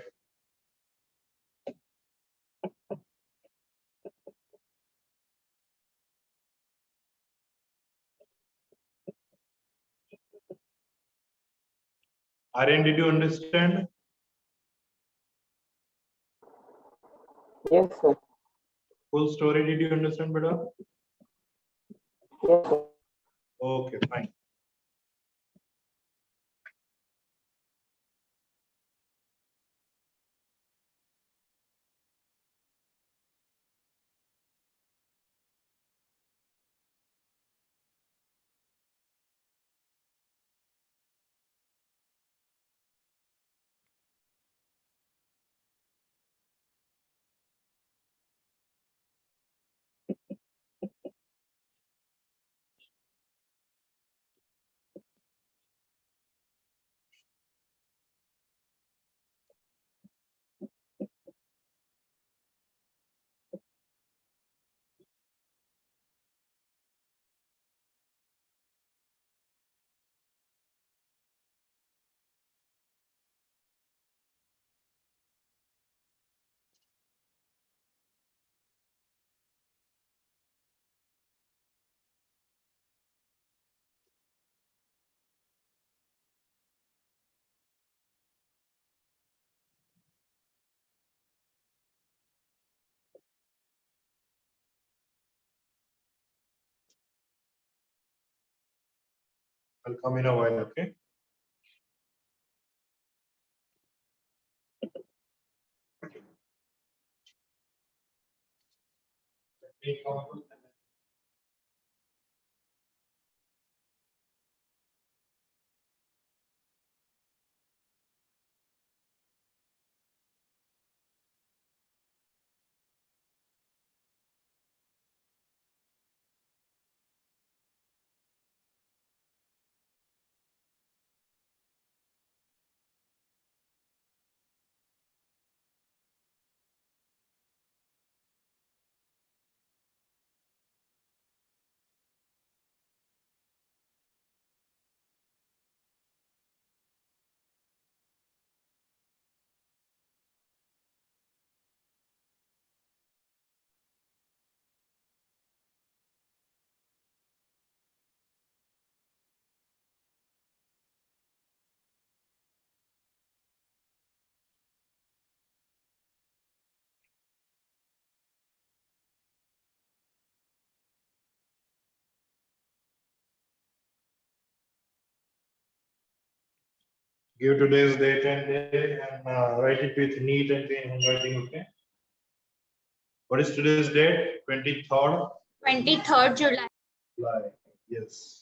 Aryan, did you understand? Yes, sir. Full story, did you understand, beta? Yes, sir. Okay, fine. I'll come in a while, okay? Give today's date and day and write it with neat and clean handwriting, okay? What is today's date? 23rd 23rd July. July. Yes.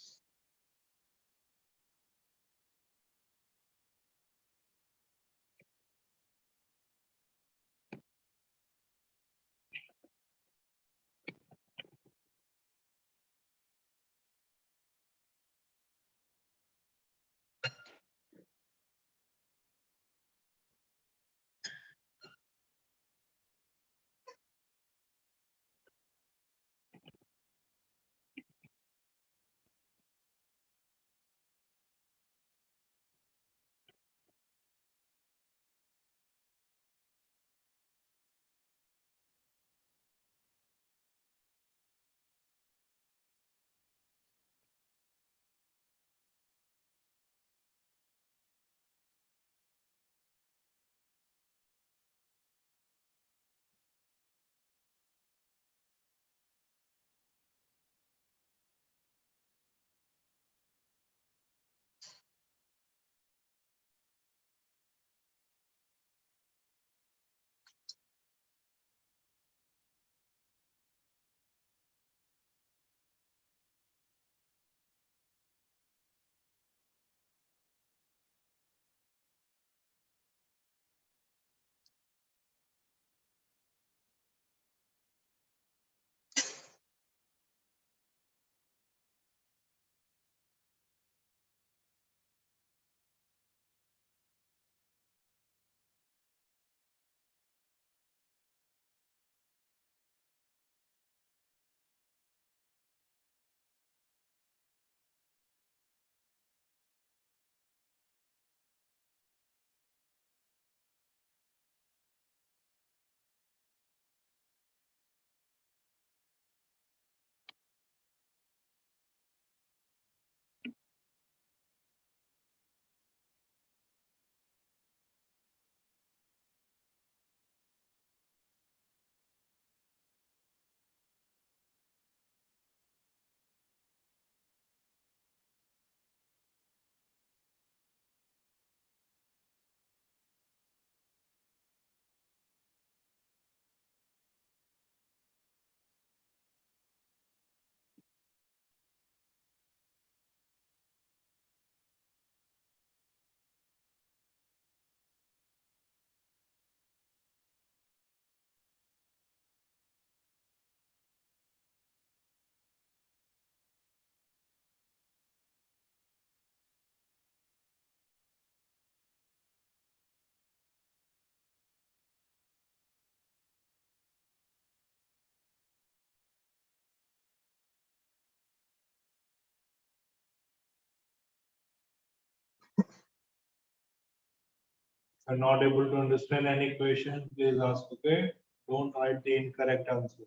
If you're not able to understand any question, please ask, okay? Don't write the incorrect answer.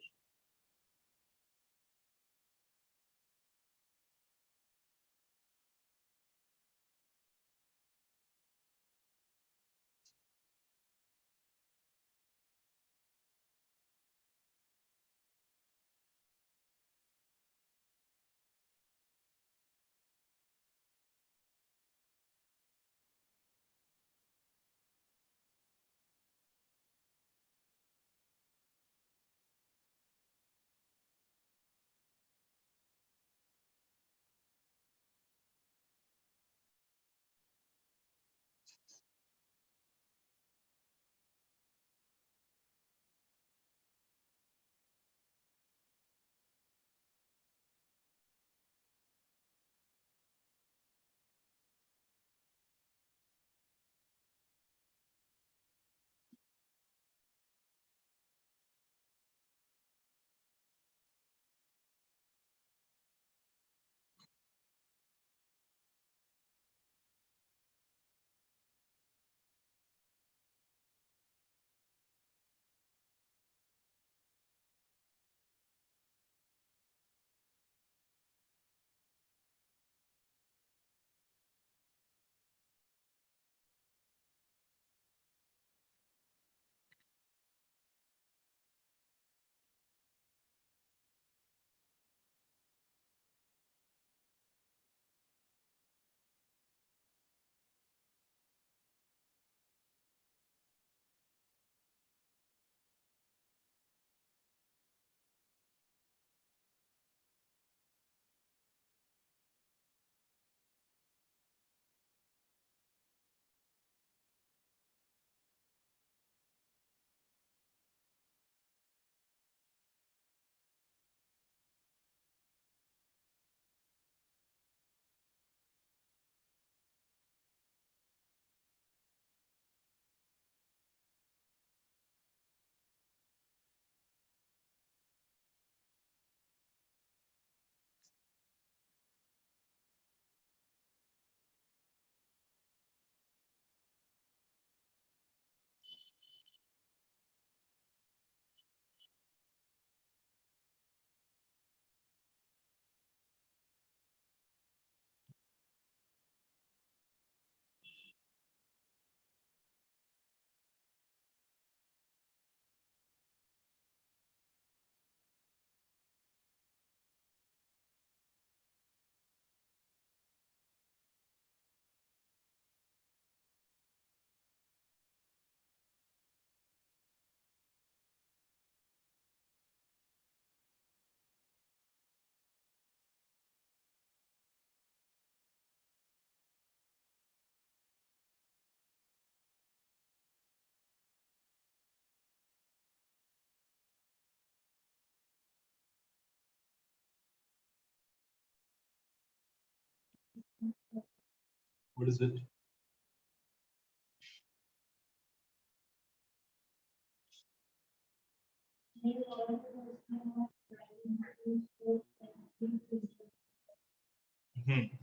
What is it?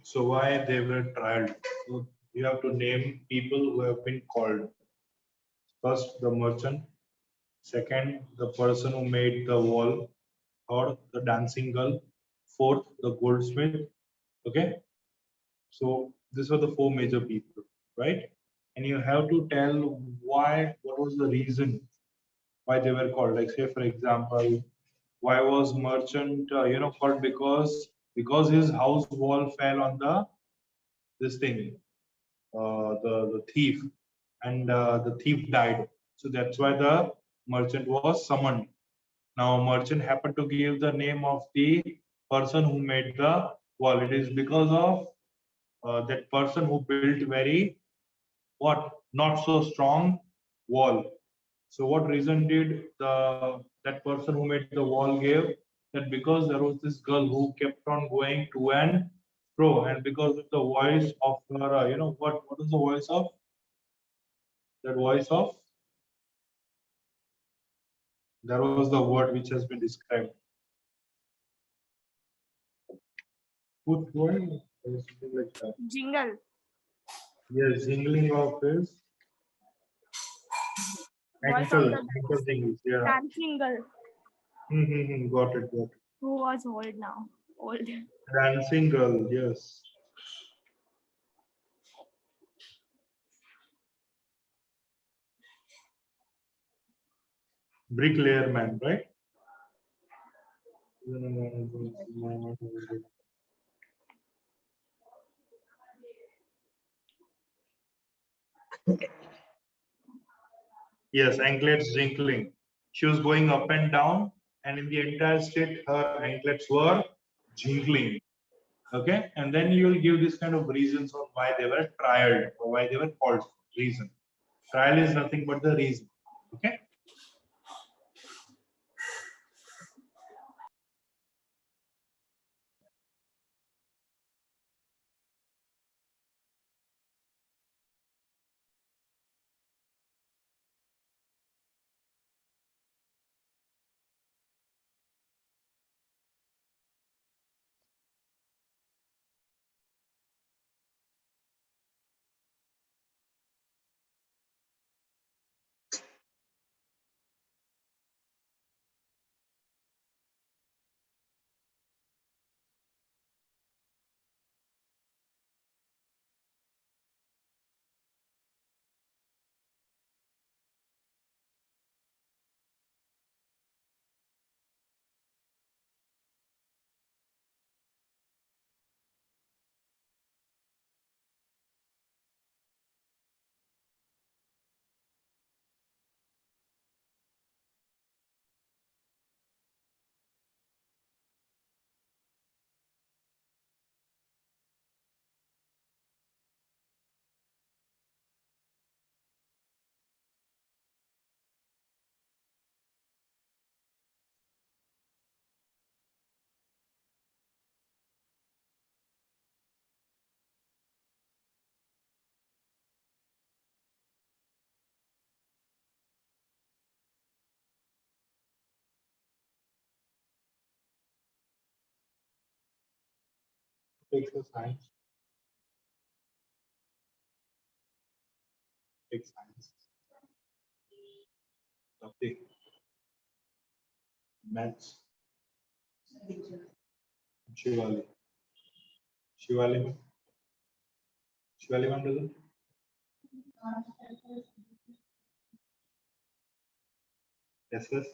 So why they were trialed? So you have to name people who have been called. First, the merchant. Second, the person who made the wall. Third, the dancing girl. Fourth, the goldsmith. Okay. So these were the four major people, right? And you have to tell why, what was the reason why they were called. Like say, for example, why was merchant, called because his house wall fell on this thing, the thief, and the thief died. So that's why the merchant was summoned. Now, merchant happened to give the name of the person who made the wall. It is because of that person who built very what not so strong wall. So what reason did that person who made the wall give? That because there was this girl who kept on going to and fro, and because of the voice of her, what is the voice of that voice of? There was the word which has been described. What word? Or something like that. Jingle. Yes, jingling of his Voice of ankle, the ankle jingles. Yeah. dancing girl Got it. Got it. who was old now. Old. Dancing girl. Yes. Bricklayer man, right? Yes, anklets jingling. She was going up and down, and in the entire state, her anklets were jingling. Okay, and then you will give this kind of reasons on why they were trialed or why they were called. Reason. Trial is nothing but the reason. Okay. Takes the science. Takes science. Okay. Maths. Shivali. Shivali. Shivali ma'am doesn't. Yes, yes.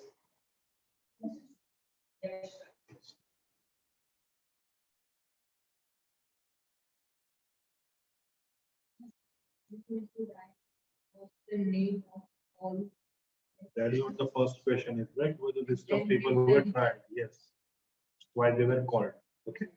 That is what the first question is, right? What the list of people who were tried? Yes. Why they were called? Okay.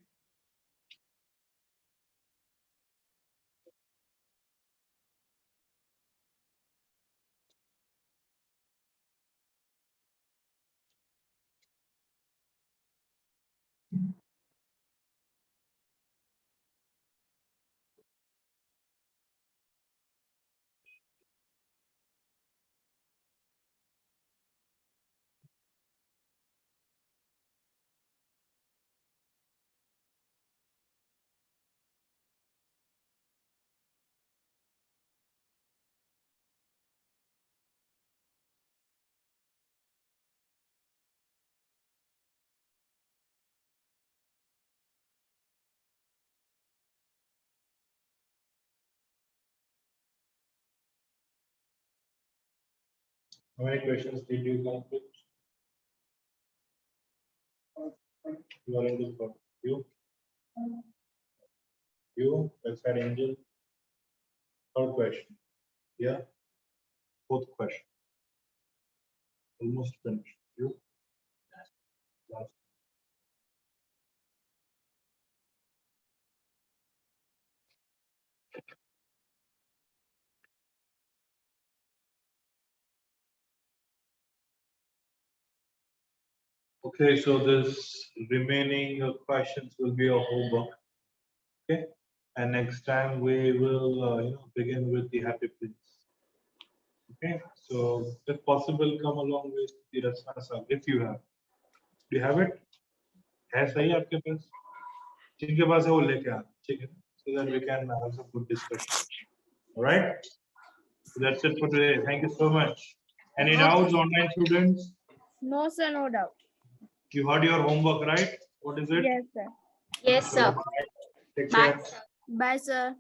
How many questions did you complete? You are in this book. You, let's add Angel. Third question. Yeah. Fourth question. Almost finished. You. Last. Okay, so this remaining questions will be a homework. Okay, and next time we will begin with the Happy Prince. Okay, so if possible, come along with the Rasna Sag if you have. Do you have it? है सही आपके पास? जिनके पास है वो लेके आ, ठीक है? So that we can have some good discussion. All right. So that's it for today. Thank you so much. Any doubts, online students? No, sir, no doubt. You heard your homework, right? What is it? Yes, sir. Yes, sir. Take Bye, care. sir. Bye, sir.